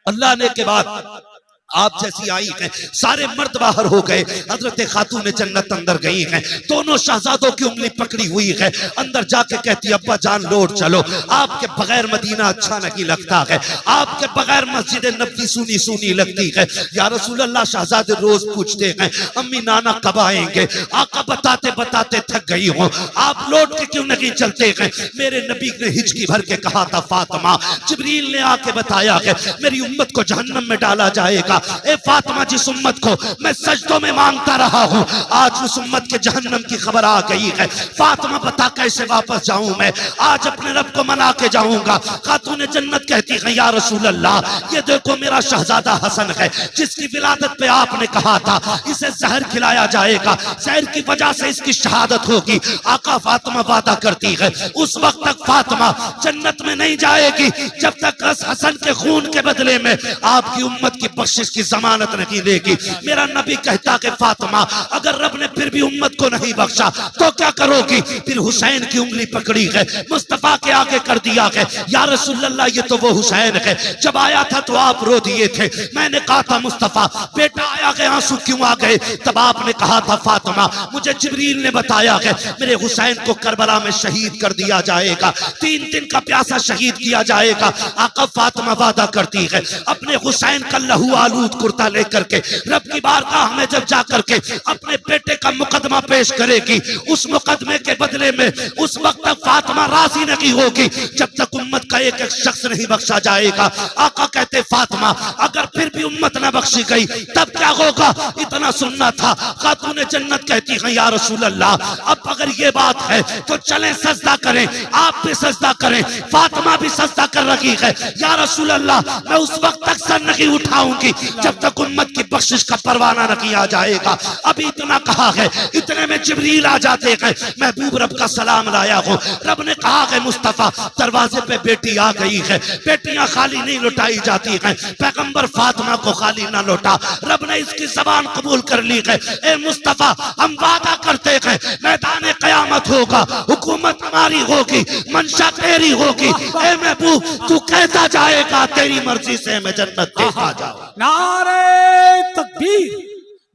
अल्लाह ने के बाद आप जैसी आई है, सारे मर्द बाहर हो गए। हजरत खातून जन्नत अंदर गई हैं, दोनों शहजादों की उंगली पकड़ी हुई है। अंदर जाके कहती अब्बा जान लौट चलो, आपके बगैर मदीना अच्छा नहीं लगता है, आपके बगैर मस्जिद नबवी सुनी सुनी लगती है। या रसूल अल्लाह शहजादे रोज पूछते हैं अम्मी नाना कब आएंगे? आका बताते बताते थक गई हूँ, आप लौट के क्यों नहीं चलते हैं? मेरे नबी ने हिचकी भर के कहा था फातिमा, जिब्रील ने आके बताया है मेरी उम्मत को जहन्नम में डाला जाएगा। ए फातिमा, जिस उम्मत को मैं सजदों में मांगता रहा हूँ, आज उस उम्मत के जहन्नम की खबर आ गई है। फातिमा बता कैसे वापस जाऊं मैं? आज अपने रब को मना के जाऊंगा। खातून जन्नत कहती है या रसूल अल्लाह, ये देखो मेरा शहजादा हसन है, जिसकी विलादत पे आपने कहा था इसे जहर खिलाया जाएगा, जहर की वजह से इसकी शहादत होगी। आका फातिमा वादा करती है उस वक्त तक फातिमा जन्नत में नहीं जाएगी जब तक हसन के खून के बदले में आपकी उम्मत की बख्शिश की जमानत नहीं देगी। मेरा नबी कहता कि फातिमा, अगर रब ने फिर भी उम्मत को नहीं बख्शा तो क्या करोगी? फिर हुसैन की उंगली पकड़ी है, मुस्तफा के आगे कर दिया है, या रसूल अल्लाह ये तो वो हुसैन है, जब आया था तो आप रो दिए थे। मैंने कहा था मुस्तफा बेटा आया गया, आंसू क्यों आ गए? तब आपने कहा था फातिमा, मुझे जिब्रील ने बताया है मेरे हुसैन को करबला में शहीद कर दिया जाएगा, 3 दिन का प्यासा शहीद किया जाएगा। आका फातिमा वादा करती है अपने हुसैन का लहू आलूद कुर्ता लेकर के रब की बारगाह में जब जाकर के अपने बेटे का मुकदमा पेश करेगी, उस मुकदमे के बदले में उस वक्त तक फातिमा राजी नहीं होगी जब तक उम्मत का एक एक शख्स नहीं बख्शा जाएगा। आका कहते फातिमा, अगर फिर भी उम्मत न बख्शी गई तब क्या होगा? इतना सुनना था। खातून जन्नत कहती है या रसूल अल्लाह, अब अगर ये बात है तो चलें सजदा करें, आप भी सजदा करें। फातिमा भी सजदा कर रही है। या रसूल अल्लाह, मैं उस वक्त तक सर नहीं उठाऊंगी जब तक उम्मत की बख्शिश का परवाना न किया जाएगा। अभी इतना कहा है, इतने में जिब्रील आ जाते हैं, महबूब रब का सलाम लाया हूँ। रब ने कहा है मुस्तफा दरवाजे पे बेटी आ गई है, बेटियां खाली नहीं लौटाई जाती हैं, पैगंबर फातिमा को खाली ना लौटा। रब ने इसकी जबान कबूल कर ली है। ए मुस्तफा, हम वादा करते हैं मैदान क़यामत होगा, हुकूमत हमारी होगी, मंशा तेरी होगी। ए महबूब, तू कहता जाएगा तेरी मर्जी से मैं जन्नत देखा जाऊं। नारे तकबीर,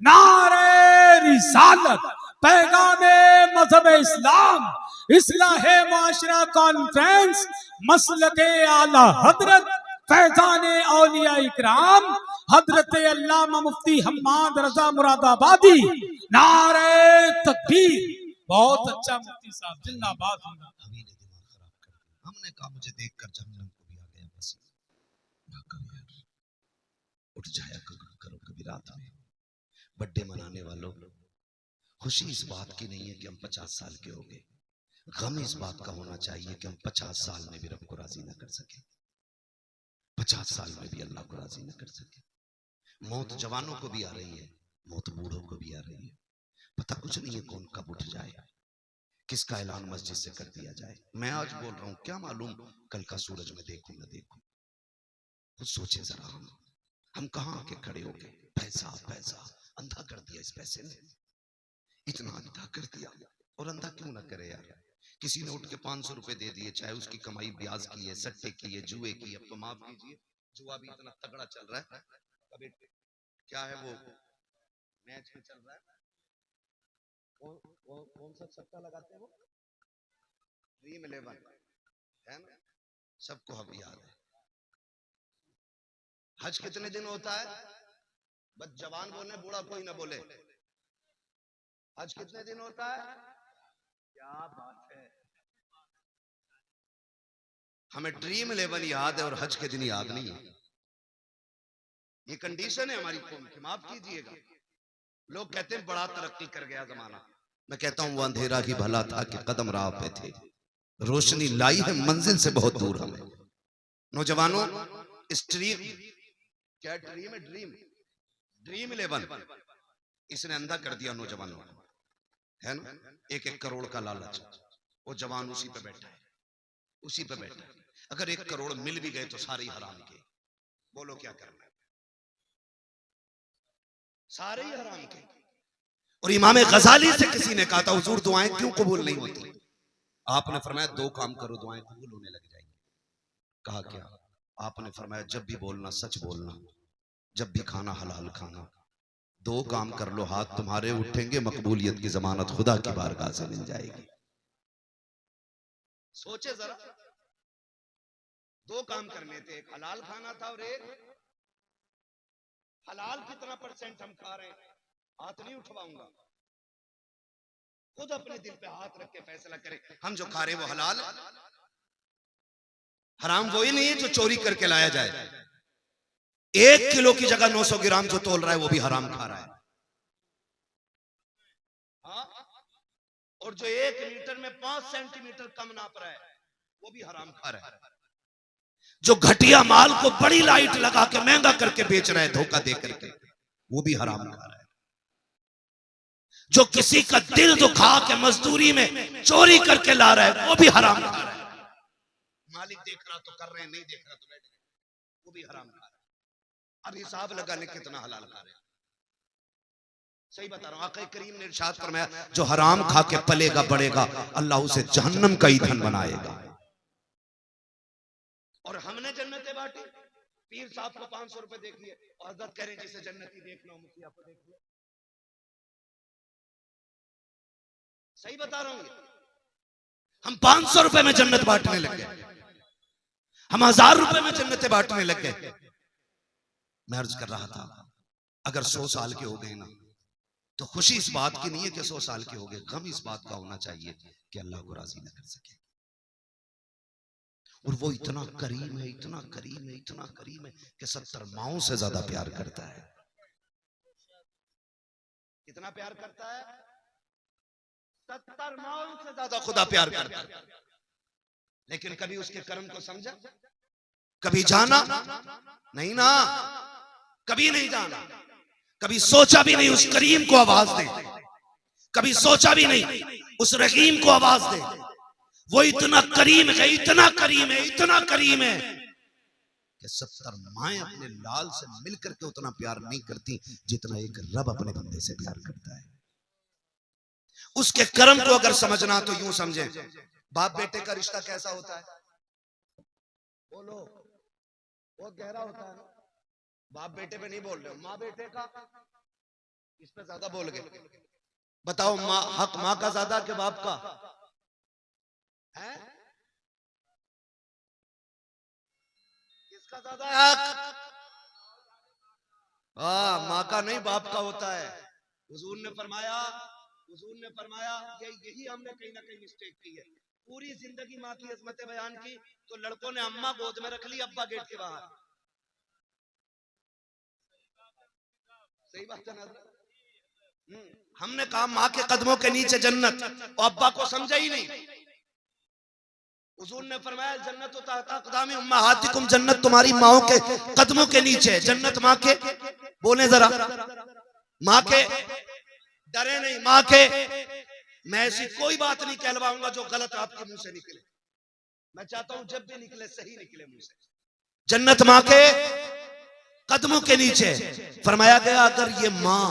नारे रिसालत, पैगामे मजहब इस्लाम, इस्लाहे मुआशरा कॉन्फ्रेंस मसलके आला हजरत फैजान औलिया इकराम हजरत अल्लामा मुफ्ती हम्माद रजा मुरादाबादी नारे तकबीर। बहुत अच्छा मुफ्ती साहब, जिंदाबाद। अभी ने दिमाग खराब कर दिया। हमने कहा मुझे देखकर जहन्नम को भी आ गया बस। ना करो यार, उठ जाया करो कभी रात में। बर्थडे मनाने वालों, खुशी इस बात की नहीं है कि हम 50 साल के हो गए, गम इस बात का होना चाहिए कि हम 50 साल में भी रब को राजी ना कर सके, 50 साल में भी अल्लाह को राजी ना कर सके। मौत जवानों को भी आ रही है, मौत बूढ़ों को भी आ रही है। पता कुछ नहीं है कौन कब उठ जाए, किसका ऐलान मस्जिद से कर दिया जाए। मैं आज बोल रहा हूं, क्या मालूम कल का सूरज में देखूं ना देखूं। कुछ सोचे जरा, हम कहां आके खड़े हो गए। पैसा पैसा अंधा कर दिया, इस पैसे ने इतना अंधा कर दिया। और अंधा क्यों ना करे यार। किसी ने उठ के 500 रुपए दे दिए, चाहे उसकी कमाई ब्याज की है, सट्टे की है, जुए की है। अब तो माफ कीजिए, जुआ भी इतना तगड़ा चल रहा है। अभी क्या है वो मैच में चल रहा है, कौन सा सट्टा लगाते हैं वो, ड्रीम 11 है ना, सबको अब याद है। हज कितने दिन होता है, बस जवान बोले, बूढ़ा कोई ना बोले। हज कितने दिन होता है, क्या बात है। हमें ड्रीम 11 याद है और हज के दिन याद नहीं है। ये कंडीशन है हमारी कौम की, माफ कीजिएगा। लोग कहते हैं बड़ा तरक्की कर गया जमाना, मैं कहता हूं वो अंधेरा ही भला था कि कदम राह पे थे, रोशनी लाई है मंजिल से बहुत दूर हमें। नौजवानों, इस ड्रीम, क्या ड्रीम है, ड्रीम 11 इसने अंधा कर दिया नौजवानों को, है ना। 1-1 करोड़ का लालच, वो जवान उसी पे बैठा है, उसी पे बैठा है। अगर 1 करोड़ मिल भी गए तो सारे ही हराम के, बोलो क्या करना है, सारे ही हराम के। और इमाम गजाली से किसी ने कहा था, हुजूर दुआएं क्यों कबूल नहीं होती। आपने फरमाया 2 काम करो दुआएं कबूल होने लग जाएंगी। कहा क्या, आपने फरमाया जब भी बोलना सच बोलना, जब भी खाना हलाल खाना। 2 काम कर लो, हाथ तुम्हारे उठेंगे, मकबूलियत की जमानत खुदा की बारगाह से मिल जाएगी। सोचे जरा, 2 काम करने थे, एक हलाल खाना था और एक हलाल कितना % हम खा रहे हैं, हाथ नहीं उठवाऊंगा। खुद अपने दिल पे हाथ रख के फैसला करें, हम जो खा रहे वो हलाल है। हराम वही नहीं है जो चोरी करके लाया जाए। 1 किलो की जगह 900 ग्राम जो तोल रहा है वो भी हराम खा रहा है। हाँ? और जो 1 लीटर में 5 सेंटीमीटर कम नाप रहा है वो भी हराम खा रहा है। जो घटिया माल को बड़ी लाइट लगा के महंगा करके बेच रहा है धोखा दे करके, वो भी हराम खा रहा है। जो किसी का दिल दुखा के मजदूरी में चोरी करके ला रहा है वो भी हराम खा रहा है। मालिक देख रहा तो कर रहे हैं, नहीं देख रहा तो बैठ गए, वो भी हराम खा रहा है। अब हिसाब लगाने कितना हलाल खा रहे हैं। सही बता रहा हूं, आका करीम ने इरशाद फरमाया जो हराम खा के पलेगा बढ़ेगा अल्लाह उसे जहन्नम का ईंधन बनाएगा। और हमने जन्नतें बांटी, पीर साहब को 500 रुपए देख लिए और हजरत कह रहे जिसे जन्नती देखना हो मुखिया को देख लिया। सही बता रहा हूं, हम 500 रुपए में जन्नत बांटने लग गए, हम 1000 रुपए में जन्नतें बांटने लग गए। मैं अर्ज कर रहा था अगर 100 साल के हो गए ना तो खुशी इस बात की नहीं है कि 100 साल के हो गए, गम इस बात का होना चाहिए कि अल्लाह को राजी न कर सके। और वो इतना करीम है, इतना करीम है, इतना करीम है कि 70 माओं से ज्यादा प्यार करता है। कितना प्यार करता है, 70 माओं से ज्यादा खुदा प्यार करता है। लेकिन कभी उसके कर्म को समझा, कभी जाना नहीं ना, कभी नहीं जाना, कभी सोचा भी नहीं उस करीम को आवाज दे, कभी सोचा भी नहीं उस रहीम को आवाज दे। वो इतना करीम है, इतना करीम है, इतना करीम है कि 70 माएं अपने लाल से मिलकर के उतना प्यार नहीं करती जितना एक रब अपने बंदे से प्यार करता है। उसके कर्म को अगर समझना तो यूं समझे, बाप बेटे का रिश्ता कैसा होता है, बोलो, बहुत गहरा होता है। बाप बेटे पे नहीं बोल रहे हो, माँ बेटे का, इस पे ज्यादा बोल गए। बताओ माँ, हक माँ का ज्यादा कि बाप का? है? किसका ज्यादा है हक? माँ का नहीं बाप का होता है। हुजूर ने फरमाया यही हमने कहीं ना कहीं मिस्टेक की है। पूरी जिंदगी माँ की अजमतें बयान की तो लड़कों ने अम्मा गोद में रख ली, अब्बा गेट के बाहर। सही बात है ना? हमने कहा माँ के कदमों के नीचे जन्नत, और अब्बा को समझा ही नहीं। हुजूर ने फरमाया जन्नत तहता क़दामी उम्महातिकुम, जन्नत तुम्हारी माओ के कदमों के नीचे। जन्नत माँ के, बोले जरा, माँ के डरे नहीं, माँ के। मैं ऐसी कोई बात नहीं कहलवाऊंगा जो गलत आपके मुंह से निकले। मैं चाहता हूं जब भी निकले सही निकले मुंह से। जन्नत माँ के कदमों के नीचे। फरमाया गया अगर ये माँ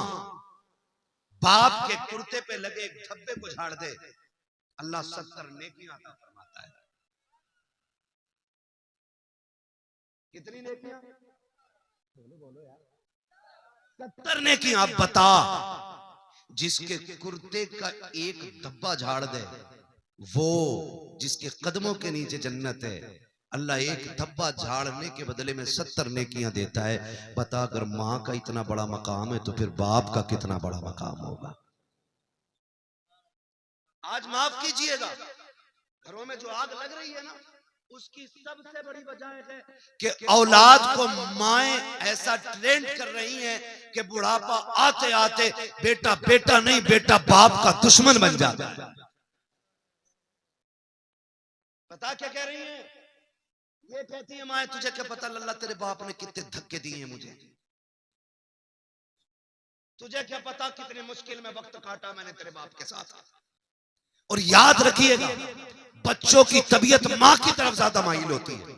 बाप के कुर्ते पे लगे एक धब्बे को झाड़ दे, अल्लाह 70 नेकियां अता फरमाता है। कितनी नेकियां? बोलो यार। 70 नेकियां। आप बता, जिसके कुर्ते का एक धब्बा झाड़ दे, वो जिसके कदमों के नीचे जन्नत है, अल्लाह एक धब्बा झाड़ने के बदले में 70 नेकियां देता है। बता, अगर माँ का इतना बड़ा मकाम है तो फिर बाप का कितना बड़ा मकाम होगा। आज माफ कीजिएगा, घरों में जो आग लग रही है ना, उसकी सबसे बड़ी वजह है कि औलाद को माएं ऐसा ट्रेंड कर रही हैं कि बुढ़ापा आते आते बेटा बेटा नहीं, बेटा बाप का दुश्मन बन जाता है। पता क्या कह रही हैं? ये कहती है माएं, तुझे क्या पता लल्ला तेरे बाप ने कितने धक्के दिए हैं मुझे, तुझे क्या पता कितने मुश्किल में वक्त काटा मैंने तेरे बाप के साथ। और याद रखिएगा, बच्चों की तबीयत माँ की तरफ ज्यादा माइल होती है,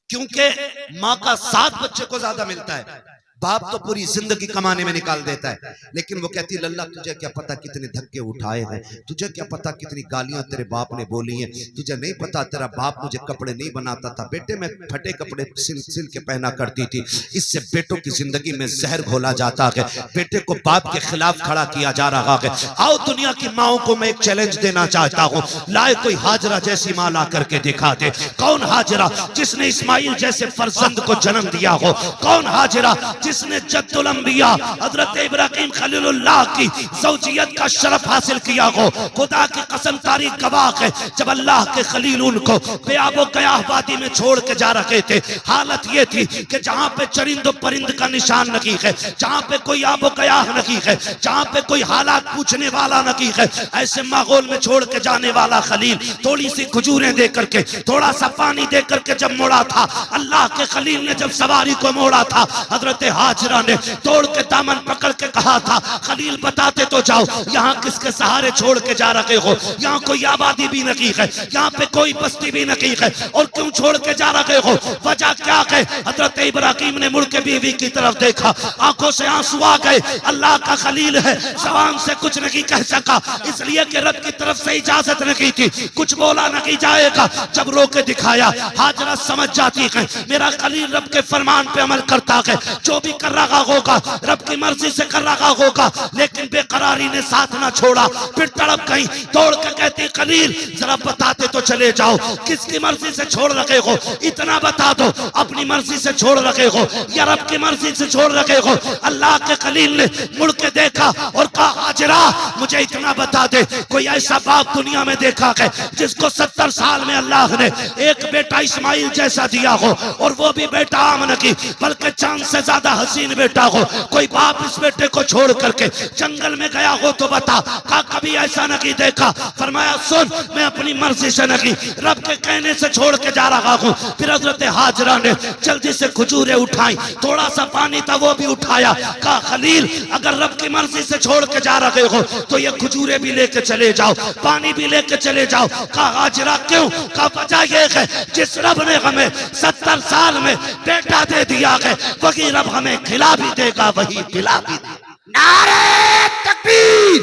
क्योंकि माँ का साथ बच्चे को ज्यादा मिलता है। बाप तो पूरी जिंदगी कमाने में निकाल देता है, लेकिन वो कहती है लल्ला तुझे क्या पता कितने धक्के उठाए हैं, तुझे क्या पता कितनी गालियां तेरे बाप ने बोली हैं, तुझे नहीं पता तेरा बाप मुझे कपड़े नहीं बनाता था बेटे, मैं फटे कपड़े सिल के पहना करती थी। इससे बेटों की जिंदगी में जहर घोला जाता है, बेटे को बाप के खिलाफ खड़ा किया जा रहा है। आओ दुनिया की माओ को मैं एक चैलेंज देना चाहता हूँ, लाए कोई हाजरा जैसी माँ ला करके दिखा दे। कौन हाजरा जिसने इस्माइल जैसे फर्जंद को जन्म दिया हो? कौन हाजरा जिसने जद्दुल अंबिया हजरत इब्राहिम खलीलुल्लाह की ज़ौजियत का शरफ हासिल किया हो? खुदा की कसम तारीख गवाह है, जब अल्लाह के खलील उनको बेआबो गयाह वादी में छोड़ के जा रहे थे, हालत ये थी कि जहां पे चरिंद परिंद का निशान नहीं है, जहां पे कोई आबो गयाह नहीं है, जहां पे कोई हालात पूछने वाला नहीं है, ऐसे माहौल में छोड़ के जाने वाला खलील थोड़ी सी खजूरें दे करके, थोड़ा सा पानी दे करके जब मोड़ा था, अल्लाह के खलील ने जब सवारी को मोड़ा था, हजरत हाजरा ने तोड़ के दामन पकड़ के कहा था खलील बताते तो जाओ, यहाँ किसके सहारे छोड़ के जा रहे हो? यहाँ कोई आबादी भी नहीं है, यहाँ पे कोई बस्ती भी नहीं है, और क्यों छोड़ के जा रहे हो? वजह क्या है? हजरत इब्राहिम ने मुड़ के बीवी की तरफ देखा, आंखों से आंसू आ गए। अल्लाह का खलील है, जबान से कुछ नहीं कह सका, इसलिए कि रब की तरफ से इजाजत नहीं थी, कुछ बोला नहीं जाएगा। जब रोके दिखाया, हाजरा समझ जाती है मेरा खलील रब के फरमान पे अमल करता है, जो भी कर रहा होगा रब की मर्जी से कर रहा होगा। लेकिन बेकरारी ने साथ ना छोड़ा, फिर तड़प गई, तोड़ के कहती खलील जरा बताते तो चले जाओ, किसकी मर्जी से छोड़ रखे हो? इतना बता दो, अपनी मर्जी से छोड़ रखे हो या रब की मर्जी से छोड़ रखे हो? अल्लाह के खलील ने मुड़ के देखा और कहा हाजरा मुझे इतना बता दे, कोई ऐसा बाप दुनिया में देखा है जिसको 70 साल में अल्लाह ने एक बेटा इस्माइल जैसा दिया हो, और वो भी बेटा आम नहीं बल्कि चांद से ज्यादा हसीन बेटा हो? कोई बाप इस बेटे को छोड़ करके जंगल में गया हो तो बता। कहा कभी ऐसा नहीं देखा। फरमाया सुन, मैं अपनी मर्जी से नहीं रब के कहने से छोड़ के जा रहा हूँ। फिर हजरत हाजरा ने जल्दी से खजूरें उठाई, थोड़ा सा पानी था वो भी उठाया। कहा खलील अगर रब की मर्जी से छोड़ के जा रहे हो तो ये खजूरें भी लेके चले जाओ, पानी भी लेके चले जाओ। कहा हाजरा क्यों? कहा वजह ये है जिस रब ने हमें 70 साल में बेटा दे दिया है, वही रब हमें खिला भी देगा, वही पिला भी देगा। नारे तकबीर,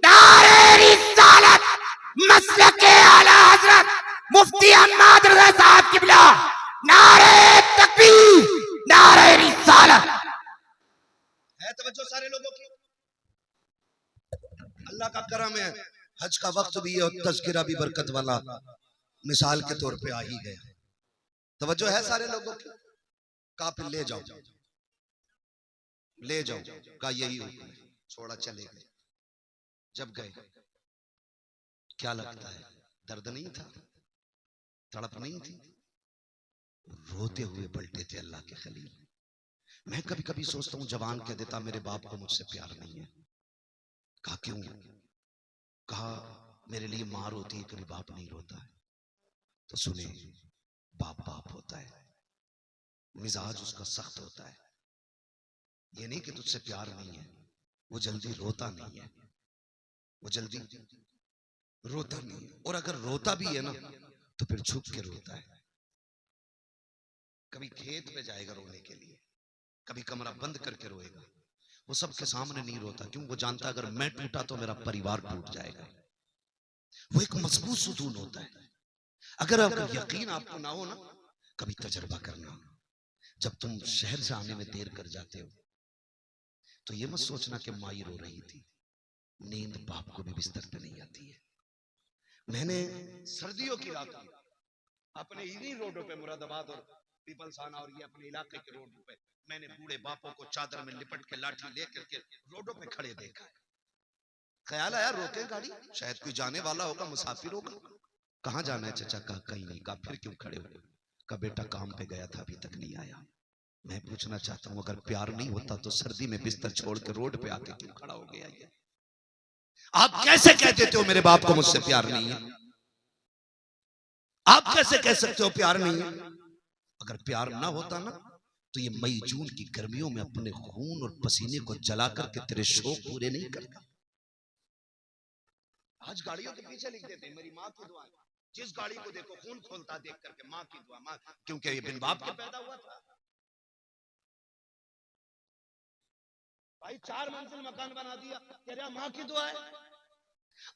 नारे रिसालत, मसलके आला हजरत मुफ्ती अहमद रजा साहब किबला, नारे तकबीर, नारे रिसालत। है तवज्जो सारे लोगों की? अल्लाह का करम है, हज का वक्त भी है और तज़किरा भी बरकत वाला। मिसाल के तौर पे आ ही गया। तवज्जो है सारे लोगों की? कहा फिर ले जाओ, ले जाओ, कहा यही हुक्म है, छोड़ा चले गए। जब गए क्या लगता है, दर्द नहीं था, तड़प नहीं थी, रोते हुए पलटे थे अल्लाह के खलील। मैं कभी कभी सोचता हूं जवान कह देता मेरे बाप को मुझसे प्यार नहीं है। कहा क्यों? कहा मेरे लिए मार होती है, कभी बाप नहीं रोता है। तो सुने, बाप बाप होता है, मिजाज उसका सख्त होता है। ये नहीं कि तुझसे प्यार नहीं है, वो जल्दी रोता नहीं है, वो जल्दी रोता नहीं है। और अगर रोता भी है ना तो फिर छुप के रोता है। कभी खेत पे जाएगा रोने के लिए, कभी कमरा बंद करके रोएगा। वो सबके सामने नहीं रोता, क्यों? वो जानता अगर मैं टूटा तो मेरा परिवार टूट जाएगा। वो एक मजबूत सुकून होता है। अगर यकीन आपको ना हो ना, कभी तजर्बा करना। जब तुम शहर से आने में देर कर जाते हो तो ये मत सोचना कि माई रो रही थी, नींद बाप को भी बिस्तर पे नहीं आती है। मैंने सर्दियों की रात अपने इन्हीं रोडों पे, मुरादाबाद और पीपलसाना और ये अपने इलाके के रोडों पे, मैंने बूढ़े बापों को चादर में लिपट के लाठी लेकर के रोडों पे खड़े देखा। ख्याल आया रोके गाड़ी, शायद कोई जाने वाला होगा, मुसाफिर होगा। कहाँ जाना है चाचा? कहा कहीं नहीं। कहा फिर क्यों खड़े हो? कहा बेटा काम पे गया था, अभी तक नहीं आया। मैं पूछना चाहता हूँ, अगर प्यार नहीं होता तो सर्दी में बिस्तर छोड़ के रोड पे आके क्यों खड़ा हो गया? ये आप कैसे कह देते हो मेरे बाप को मुझसे प्यार नहीं है? आप कैसे कह सकते हो प्यार नहीं है? अगर प्यार ना होता ना तो ये मई जून की गर्मियों में अपने खून और पसीने को जला करके तेरे शौक पूरे नहीं करता। आज गाड़ियों के पीछे लिख देते हैं मेरी माँ की दुआ। जिस गाड़ी को देखो खून खोलता देख करके माँ की दुआ, माँ, क्योंकि ये बिन बाप के पैदा हुआ था। भाई 4 मंजिल मकान बना दिया, कह रहा माँ की दुआ है।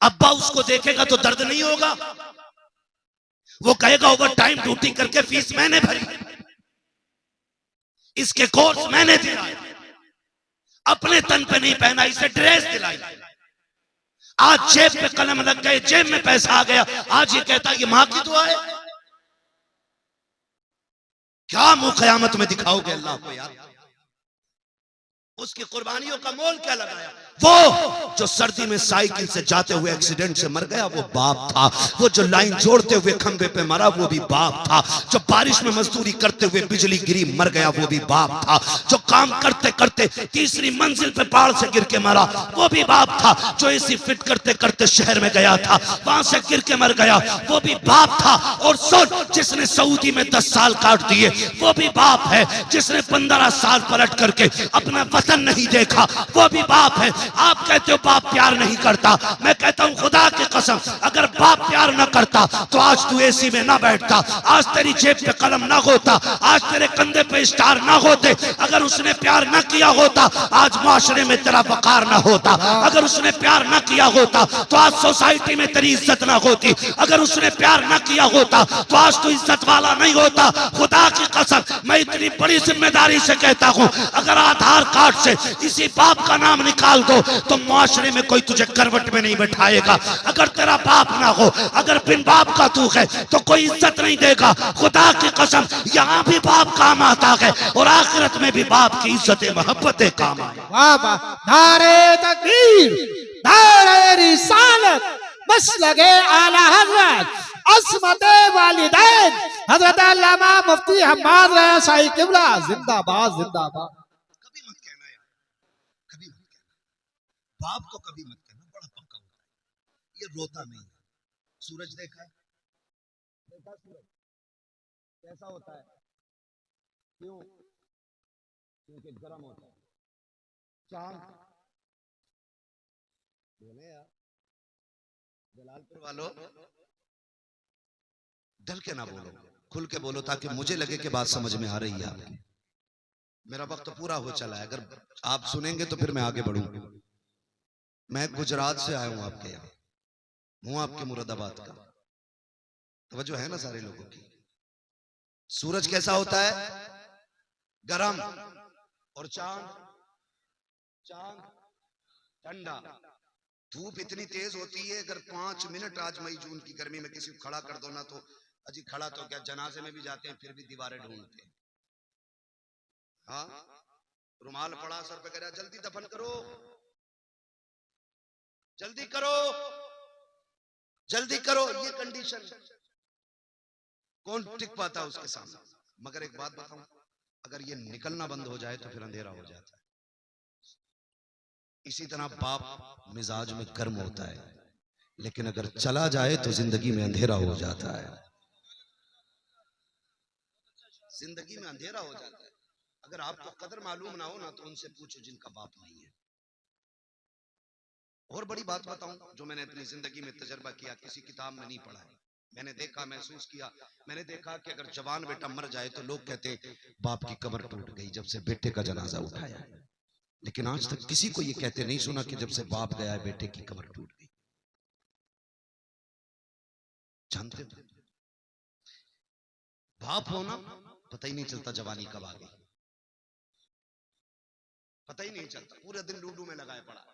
अब्बा उसको देखेगा तो दर्द नहीं होगा? वो कहेगा ओवर टाइम ड्यूटी करके फीस मैंने भरी, इसके कोर्स मैंने दिया, अपने तन पे नहीं पहना, इसे ड्रेस दिलाई। आज जेब पे कलम लग गए, जेब में पैसा आ गया, आज ये कहता है ये माँ की दुआ है। क्या मुंह कयामत में दिखाओगे अल्लाह को यार? उसकी कुर्बानियों का मोल क्या लगाया? वो जो सर्दी में साइकिल से जाते हुए एक्सीडेंट से मर गया वो बाप था। वो जो लाइन जोड़ते हुए खंबे पे मरा वो भी बाप था। जो बारिश में मजदूरी करते हुए बिजली गिरी मर गया वो भी बाप था। जो काम करते करते 3री मंजिल पे पहाड़ से गिर के मरा वो भी बाप था। जो एसी फिट करते करते शहर में गया था वहां से गिर के मर गया वो भी बाप था। और सुन, जिसने सऊदी में 10 साल काट दिए वो भी बाप है। जिसने 15 साल पलट करके अपना वतन नहीं देखा वो भी बाप है। आप कहते हो बाप प्यार नहीं करता, मैं कहता हूं खुदा की कसम अगर बाप प्यार न करता तो आज तू एसी में ना बैठता, आज तेरी जेब पे कलम ना होता, आज तेरे कंधे पे स्टार ना होते। अगर उसने प्यार न किया होता आज माशरे में तेरा वकार ना होता। अगर उसने प्यार न किया होता तो आज सोसाइटी में तेरी इज्जत ना होती। अगर उसने प्यार न किया होता तो आज तू इज्जत वाला नहीं होता। खुदा की कसम मैं इतनी बड़ी जिम्मेदारी से कहता हूं, अगर आधार कार्ड से इसी बाप का नाम निकाल दो तो मुआशरे में कोई तुझे करवट में नहीं बैठाएगा। अगर तेरा बाप ना हो, अगर बिन बाप का तू है तो कोई इज्जत नहीं देगा। खुदा की कसम यहाँ भी बाप काम आता है और आखिरत में भी बाप की इज्जत मोहब्बतें काम आए। वाह वाह, नारे तकबीर, नारे रिसालत, मसलके आला हज़रत अस्मत वालिदैन हज़रत अल्लामा मुफ्ती हम्माद रज़ा शाही क़िबला जिंदाबाद जिंदाबाद। कभी मत कहना यार, कभी मत कहना, बाप को कभी मत कहना, बड़ा पक्का होता है, ये रोता नहीं है। सूरज देखा है? देखा सूरज कैसा होता है? क्यों? क्योंकि गर्म होता है। चांद बोले यार, जलालपुर वालों डल के ना बोलो, खुल के बोलो ताकि मुझे लगे कि बात समझ में आ रही है आपकी। मेरा वक्त तो पूरा हो चला है, अगर आप सुनेंगे तो फिर मैं आगे बढ़ूंगा। मैं गुजरात से आया हूं आपके यहाँ, हूं आपके मुरादाबाद का। तवज्जो है ना सारे लोगों की? सूरज कैसा होता है? गरम। और चांद? चांद ठंडा। धूप इतनी तेज होती है, अगर 5 मिनट आज मई जून की गर्मी में किसी को खड़ा कर दो ना, तो अजी खड़ा तो क्या, जनाजे में भी जाते हैं फिर भी दीवारें ढूंढते हैं। हाँ, रुमाल पड़ा सर पे, कह रहा जल्दी दफन करो, जल्दी करो, जल्दी करो। ये कंडीशन, कौन टिक पाता है उसके सामने? मगर एक बात बताऊं, अगर ये निकलना बंद हो जाए तो फिर अंधेरा हो जाता है। इसी तरह बाप मिजाज में गर्म होता है, लेकिन अगर चला जाए तो जिंदगी में अंधेरा हो जाता है। जिंदगी में अंधेरा हो जाता है। अगर आपको कदर मालूम ना हो ना, तो उनसे पूछो जिनका बाप नहीं है। और बड़ी बात बताऊं जो मैंने अपनी जिंदगी में तजर्बा किया, किसी किताब में नहीं पढ़ा है, मैंने देखा, महसूस किया। मैंने देखा कि अगर जवान बेटा मर जाए तो लोग कहते बाप की कमर टूट गई जब से बेटे का जनाजा उठाया है, लेकिन आज तक किसी को ये कहते नहीं सुना कि जब से बाप गया है बेटे की कमर टूट गई। जानते हो, बाप होना पता ही नहीं चलता जवानी कब आ गई, पता ही नहीं चलता, पूरे दिन लूडो में लगाए पड़ा।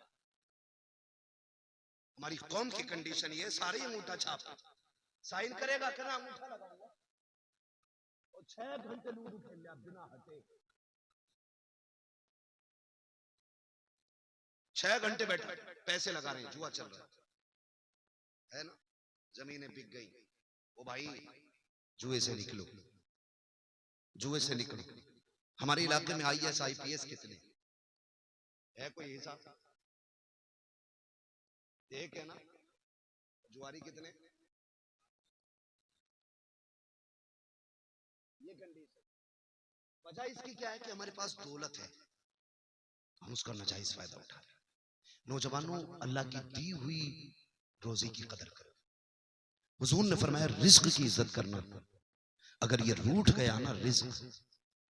हमारी कौम की कंडीशन ये, सारे अंगूठा छाप, साइन करेगा कहना अंगूठा लगाऊंगा, और 6 घंटे लूडो खेल लिया बिना हटे। 6 घंटे बैठे पैसे लगा रहे हैं, जुआ चल रहा है ना, जमीनें बिक गई। ओ भाई, जुए से निकलो, जुए से निकलो। हमारे इलाके में IAS IPS कितने है, कोई हिसाब? एक है ना, जुआरी कितने? ये कंडीशन। वजह इसकी क्या है कि हमारे पास दौलत है, हम उसका नाजायज फायदा उठा रहे हैं। नौजवानों, अल्लाह की दी हुई रोजी की कदर करो। हुजूर ने फरमाया रिज्क की इज्जत करना। अगर ये रूठ गया ना रिज्क,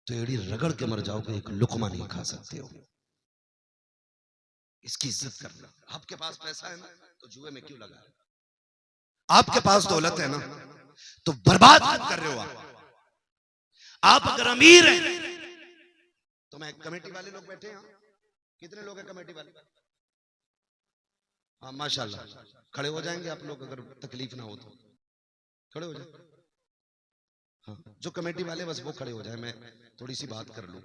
तो एड़ी रगड़ के मर जाओगे, एक लुकमा नहीं खा सकते हो। इसकी इज्जत करना। आपके पास पैसा है ना, तो जुए में क्यों लगा? आपके पास दौलत है ना, तो बर्बाद क्यों कर रहे हो आप अगर अमीर हैं तो मैं, कमेटी वाले लोग बैठे हैं, कितने लोग हैं कमेटी वाले? हाँ माशाल्लाह, खड़े हो जाएंगे आप लोग, अगर तकलीफ ना हो तो खड़े हो जाए। हाँ, जो कमेटी वाले बस वो खड़े हो जाए, मैं थोड़ी सी बात कर लूं।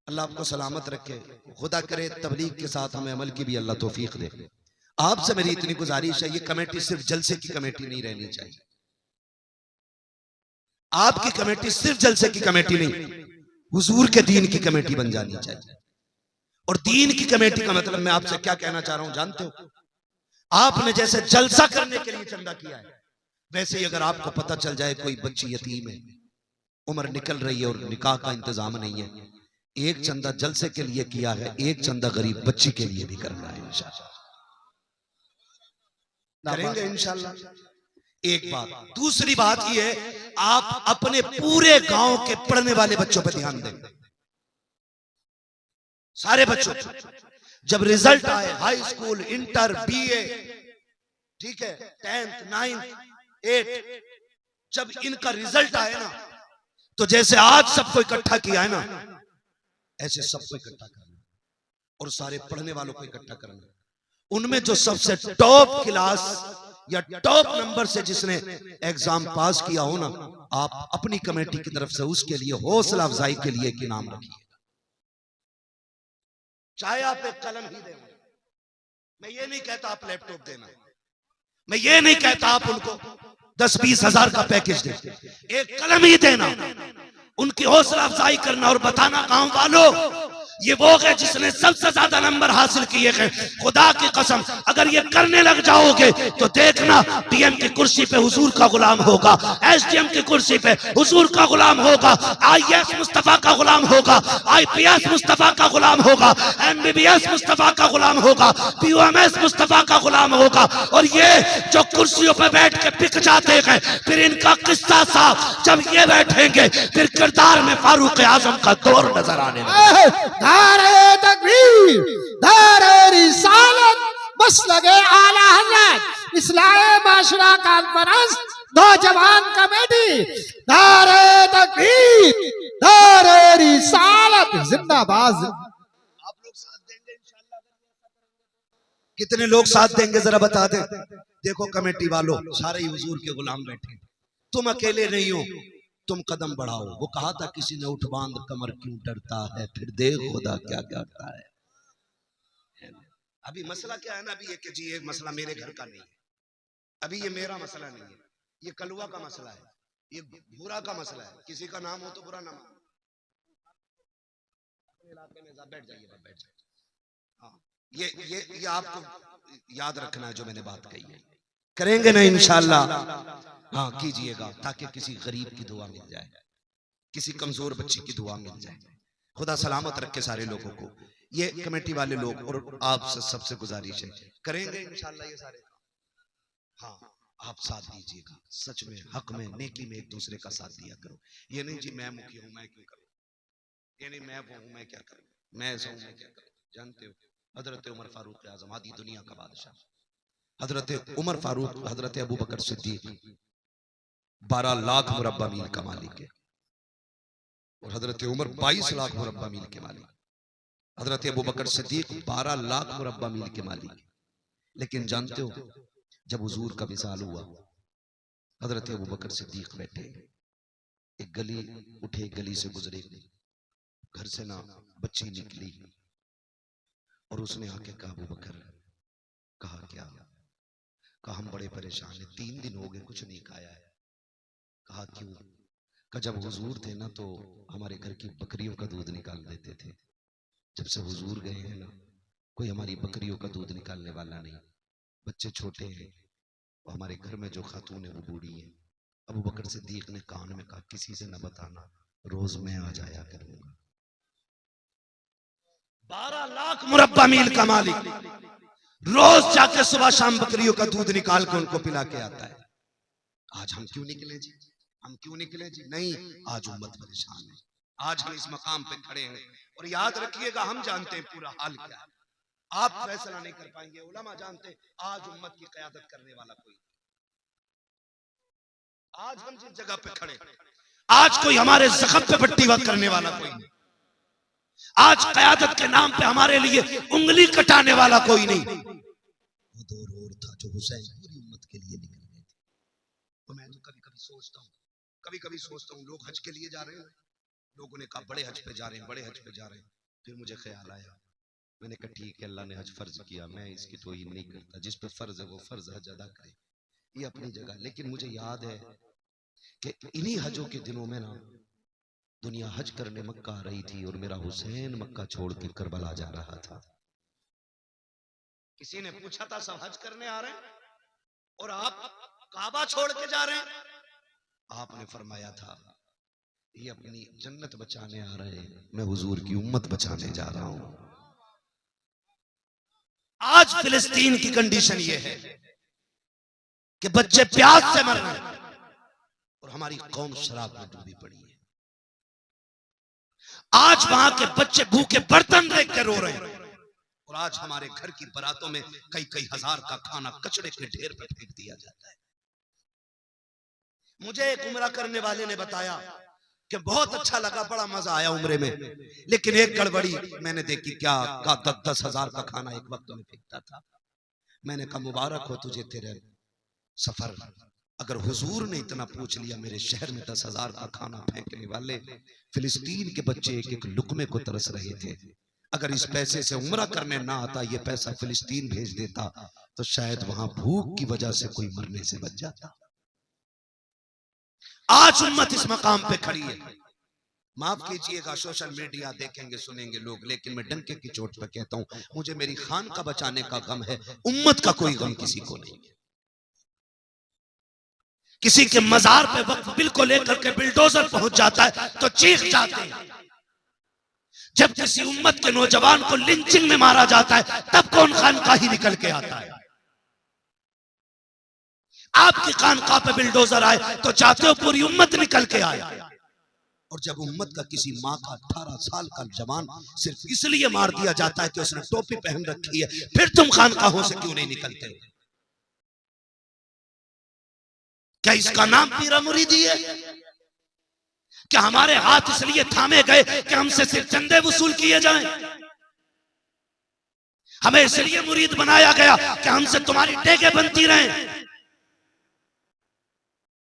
अल्लाह आपको सलामत रखे, खुदा करे तबलीग के साथ हमें अमल की भी अल्लाह तौफीक दे। आपसे मेरी इतनी गुजारिश है, ये कमेटी सिर्फ जलसे की कमेटी नहीं रहनी चाहिए। आपकी कमेटी सिर्फ जलसे की कमेटी नहीं, हुजूर के दीन की कमेटी बन जानी चाहिए। और दीन की कमेटी का मतलब मैं आपसे क्या कहना चाह रहा हूं जानते हो? आपने जैसे जलसा करने के लिए चंदा किया है, वैसे ही अगर आपको पता चल जाए कोई बच्ची यतीम है, उम्र निकल रही है और निकाह का इंतजाम नहीं है, एक चंदा जलसे के लिए किया है, एक चंदा गरीब बच्ची के लिए भी करना है इंशाल्लाह, करेंगे इंशाल्लाह। एक बात, दूसरी बात ये है, आप अपने पूरे गांव के पढ़ने वाले बच्चों पर ध्यान दें। सारे बच्चों, जब रिजल्ट आए, हाई स्कूल, इंटर, BA, ठीक है, 10th 9th 8, जब इनका रिजल्ट आए ना, तो जैसे आज सबको इकट्ठा किया है ना, ऐसे सबको इकट्ठा करना और सारे पढ़ने वालों को इकट्ठा करना। उनमें जो सबसे टॉप क्लास या टॉप नंबर से जिसने एग्जाम पास किया हो ना, आप अपनी कमेटी की तरफ से उसके लिए हौसला अफजाई के लिए एक इनाम रखिए। चाहे आप एक कलम ही देना, मैं ये नहीं कहता आप लैपटॉप देना, मैं ये नहीं कहता आप उनको 10-20 हजार का पैकेज दें, एक कलम ही देना, उनकी हौसला अफजाई करना और बताना गांव वालों ये वो है जिसने सबसे ज्यादा नंबर हासिल किए हैं। खुदा की कसम, अगर ये करने लग जाओगे तो देखना PM की कुर्सी पे हुजूर का गुलाम होगा, SDM की कुर्सी पे हुजूर का गुलाम होगा, IAS मुस्तफा का गुलाम होगा, IPS मुस्तफा का गुलाम होगा, MBBS मुस्तफा का गुलाम होगा, POMS मुस्तफा का गुलाम होगा। और ये जो कुर्सियों पे बैठ के बिक जाते हैं, फिर इनका किस्सा साफ जब ये बैठेंगे, फिर किरदार में फारूक आजम का दौर नजर आने लगेगा। नारे तकबीर, नारे रिसालत, मसलके आला हज़रत, इस्लाह माशरा कॉन्फ्रेंस, नौजवान कमेटी, नारे तकबीर, नारे रिसालत, जिंदाबाद। आप लोग साथ देंगे इंशाल्लाह, कितने लोग साथ देंगे जरा बता दे। देखो कमेटी वालों, सारे ही हुजूर के गुलाम बैठे, तुम अकेले नहीं हो, तुम कदम बढ़ाओ। वो कहा था किसी ने उठ बांध कमर क्यों डरता है, फिर देख खुदा क्या करता है। अभी मसला क्या है ना, अभी ये कि जी ये मसला मेरे घर का नहीं है, अभी ये मेरा मसला नहीं है, ये कलवा का मसला है, ये बुरा का मसला है। किसी का नाम हो तो बुरा ना मानो, अपने इलाके में बैठ जाइए, बैठ जाइए। हाँ, ये आपको याद रखना है जो मैंने बात कही है, करेंगे ना इंशाअल्लाह। हाँ कीजिएगा, ताकि किसी गरीब की दुआ मिल जाए, किसी कमजोर बच्चे की दुआ मिल जाए। खुदा सलामत रखे सारे लोगों को। ये कमेटी वाले लोग और आप सबसे गुजारिश है, करेंगे इंशाअल्लाह ये सारे काम। हाँ आप साथ दीजिएगा, सच में हक में नेकी में एक दूसरे का साथ दिया करो। ये नहीं जी मैं मुखिया हूं मैं क्यों करूं, ये नहीं मैं वो हूं मैं क्या करूं, मैं ऐसा हूं मैं क्या करूं। जानते हो हजरत उमर फारूक आजम आदि दुनिया का बादशाह, हजरत उमर फारूक, हजरत अबू बकर सिद्दीक 12 लाख मुरब्बा मील का मालिक है, और हजरत उमर 22 लाख मुरब्बा मील के मालिक। हजरत अबू बकर सिद्दीक 12 लाख मुरब्बा मील के मालिक। लेकिन जानते हो जब हुजूर का विसाल हुआ, हजरत अबू बकर सिद्दीक बैठे, एक गली उठे, गली से गुजरे, घर से ना बच्ची निकली, और उसने आके कहा अबू बकर, कहा क्या, कहा हम बड़े परेशान हैं, 3 दिन हो गए कुछ नहीं खाया है। कहा क्यों, कहा जब हुजूर थे ना तो हमारे घर की बकरियों का दूध निकाल देते थे, जब से हुजूर गए हैं ना कोई हमारी बकरियों का दूध निकालने वाला नहीं, बच्चे छोटे हैं, और हमारे घर में जो खातून है वो बूढ़ी है। अबू बकर सिद्दीक ने कान में कहा किसी से न बताना, रोज मैं आ जाया करूंगा। 12 लाख मुरब्बा मील का मालिक रोज जाके सुबह शाम बकरियों का दूध निकाल के उनको पिला के आता है। आज हम क्यों निकले जी, हम क्यों निकले जी? नहीं, आज उम्मत परेशान है, आज हम इस मकाम पे खड़े हैं, और याद रखिएगा हम जानते हैं पूरा हाल क्या है, आप फैसला नहीं कर पाएंगे, उलमा जानते हैं आज उम्मत की क़यादत करने वाला कोई, आज हम जिस जगह पे खड़े, आज कोई हमारे जख्म पे पट्टी वक्त करने वाला कोई नहीं, आज क़यादत के नाम पे हमारे लिए उंगली कटाने वाला कोई नहीं। वो दौर और था जो हुसैन पूरी उम्मत के लिए निकल गए थे। तो मैं तो कभी कभी सोचता हूँ लोग हज के लिए जा रहे हैं, लोगों ने कहा बड़े हज पे जा रहे हैं, बड़े हज पे जा रहे हैं। फिर मुझे ख्याल आया, मैंने कहा ठीक है अल्लाह ने हज फर्ज किया, मैं इसकी तौहीन नहीं करता, जिस पे फर्ज है वो फर्ज हज अदा करे, ये अपनी जगह। लेकिन मुझे याद है कि इन्हीं हजों के दिनों में ना दुनिया हज करने मक्का आ रही थी, और मेरा हुसैन मक्का छोड़ के करबला जा रहा था। किसी ने पूछा था सब हज करने आ रहे हैं और आप काबा छोड़ के जा रहे हैं? आपने फरमाया था ये अपनी जन्नत बचाने आ रहे हैं, मैं हुजूर की उम्मत बचाने जा रहा हूं। आज फिलिस्तीन की कंडीशन ये है कि बच्चे प्यास से मर रहे हैं और हमारी कौम शराब में डूबी पड़ी है। आज वहां के बच्चे भूखे बर्तन देख के रो रहे हैं, और आज हमारे घर की बारातों में कई कई हजार का खाना कचड़े के ढेर पर फेंक दिया जाता है। मुझे एक उम्रा करने वाले ने बताया कि बहुत अच्छा लगा, बड़ा मजा आया उम्रे में, लेकिन एक गड़बड़ी मैंने देखी, क्या का 10-10 हजार का खाना एक वक्त में फेंकता था। मैंने कहा मुबारक हो तुझे तेरे सफर, अगर हुजूर ने इतना पूछ लिया, मेरे शहर में 10 हजार का खाना फेंकने वाले फिलिस्तीन के बच्चे एक एक लुकमे को तरस रहे थे, अगर इस पैसे से उम्रा करने ना आता, ये पैसा फिलिस्तीन भेज देता, तो शायद वहां भूख की वजह से कोई मरने से बच जाता। आज उम्मत इस मकाम पे खड़ी है। माफ कीजिएगा सोशल मीडिया देखेंगे सुनेंगे लोग, लेकिन मैं डंके की चोट पर कहता हूं, मुझे मेरी खान का बचाने का गम है, उम्मत का कोई गम किसी को नहीं है। किसी के मजार पे वक्त बिल को लेकर के बिल्डोजर पहुंच जाता है तो चीख जाते हैं, जब किसी उम्मत के नौजवान को लिंचिंग में मारा जाता है तब कौन खानका ही निकल के आता है। आपकी खानका पे बिल्डोजर आए तो चाहते हो पूरी उम्मत निकल के आए, और जब उम्मत का किसी माँ का 18 साल का जवान सिर्फ इसलिए मार दिया जाता है कि उसने टोपी पहन रखी है, फिर तुम खानकाहों से क्यों नहीं निकलते हो? क्या इसका नाम पीरा मुरीदी है? क्या हमारे हाथ इसलिए थामे गए कि हमसे सिर्फ चंदे वसूल किए जाएं? हमें इसलिए मुरीद बनाया गया कि हमसे तुम्हारी टेके बनती रहे।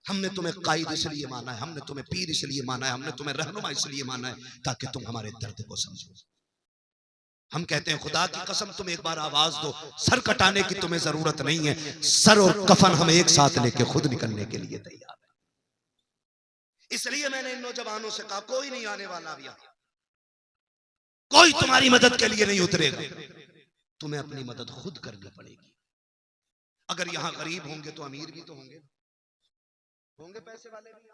हमने तुम्हें कायद इसलिए माना है, हमने तुम्हें पीर इसलिए माना है, हमने तुम्हें रहनुमा इसलिए माना है ताकि तुम हमारे दर्द को समझो। हम कहते हैं खुदा की कसम तुम एक बार आवाज दो, सर कटाने की तुम्हें जरूरत नहीं है, सर और कफन हम एक साथ लेके खुद निकलने के लिए तैयार है। इसलिए मैंने इन नौजवानों से कहा कोई नहीं आने वाला अभी, कोई तुम्हारी मदद के लिए नहीं उतरेगा, तुम्हें अपनी मदद खुद करनी पड़ेगी। अगर यहां गरीब होंगे तो अमीर भी तो होंगे, होंगे पैसे वाले भी।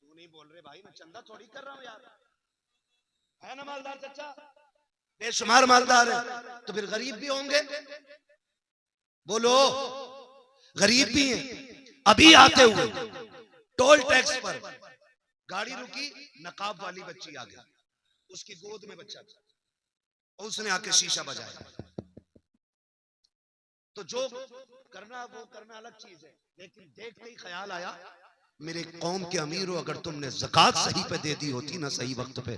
तू नहीं बोल रहे भाई, मैं चंदा थोड़ी कर रहा हूं यार, है ना मालदार चचा, बेशुमार मालदार है, तो फिर गरीब भी होंगे। बोलो, गरीब भी हैं। अभी आते हुए टोल टैक्स पर गाड़ी रुकी, नकाब वाली बच्ची आ गई, उसकी गोद में बच्चा था, और उसने आके शीशा बजाया। तो जो करना वो करना अलग चीज है, लेकिन देखते ही ख्याल आया मेरे कौम के अमीर हो, अगर तुमने ज़कात सही पे दे दी होती ना, सही वक्त पे,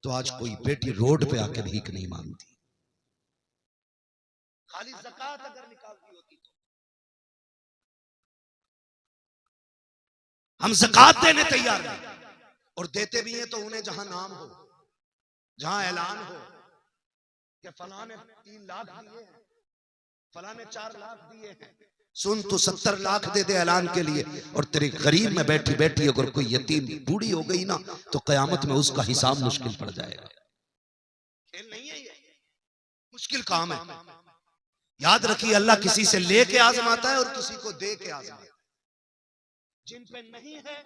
तो आज कोई बेटी रोड पे आके भीख नहीं मांगती। खाली ज़कात अगर निकालती होती तो हम ज़कात देने तैयार हैं, और देते भी हैं तो उन्हें जहां नाम हो, जहां ऐलान हो कि फलां ने 3 लाख दिए हैं, फलां ने 4 लाख दिए हैं। सुन, तो 70 लाख दे दे ऐलान के लिए, और तेरे गरीब में बैठी बैठी अगर कोई यतीम बूढ़ी हो गई ना, तो कयामत में उसका हिसाब मुश्किल पड़ जाएगा। खेल नहीं है ये, मुश्किल काम है। याद रखिए, अल्लाह किसी से लेके आजमाता है और किसी को दे के आजमाता है। जिन पे नहीं है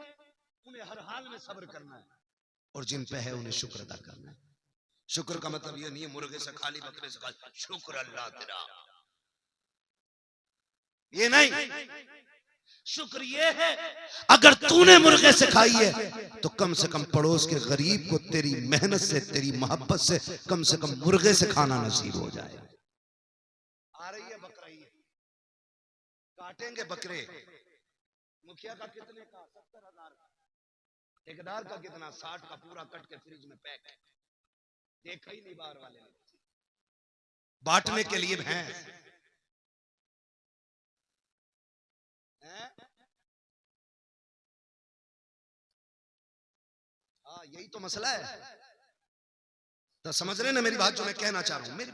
उन्हें हर हाल में सब्र करना है, और जिन पे है उन्हें शुक्र अदा करना है। शुक्र का मतलब ये नहीं है मुर्गे से खाली, बकरे से खाली, शुक्र अल्लाह तेरा, ये नहीं। शुक्र ये है अगर तूने मुर्गे से खाई है तो कम से कम पड़ोस के गरीब को तेरी मेहनत से, तेरी मोहब्बत से कम मुर्गे से खाना नसीब हो जाए। आ रही है बकरीद, काटेंगे बकरे। मुखिया का कितने का? 70,000 का। ठेकेदार का कितना? 60 का, पूरा कट के फ्रिज में पैक। देखा ही नहीं बाहर वाले ने, बांटने के लिए भैंस। हाँ, यही तो मसला है। तो समझ रहे ना मेरी बात जो मैं कहना चाह रहा हूं। मेरी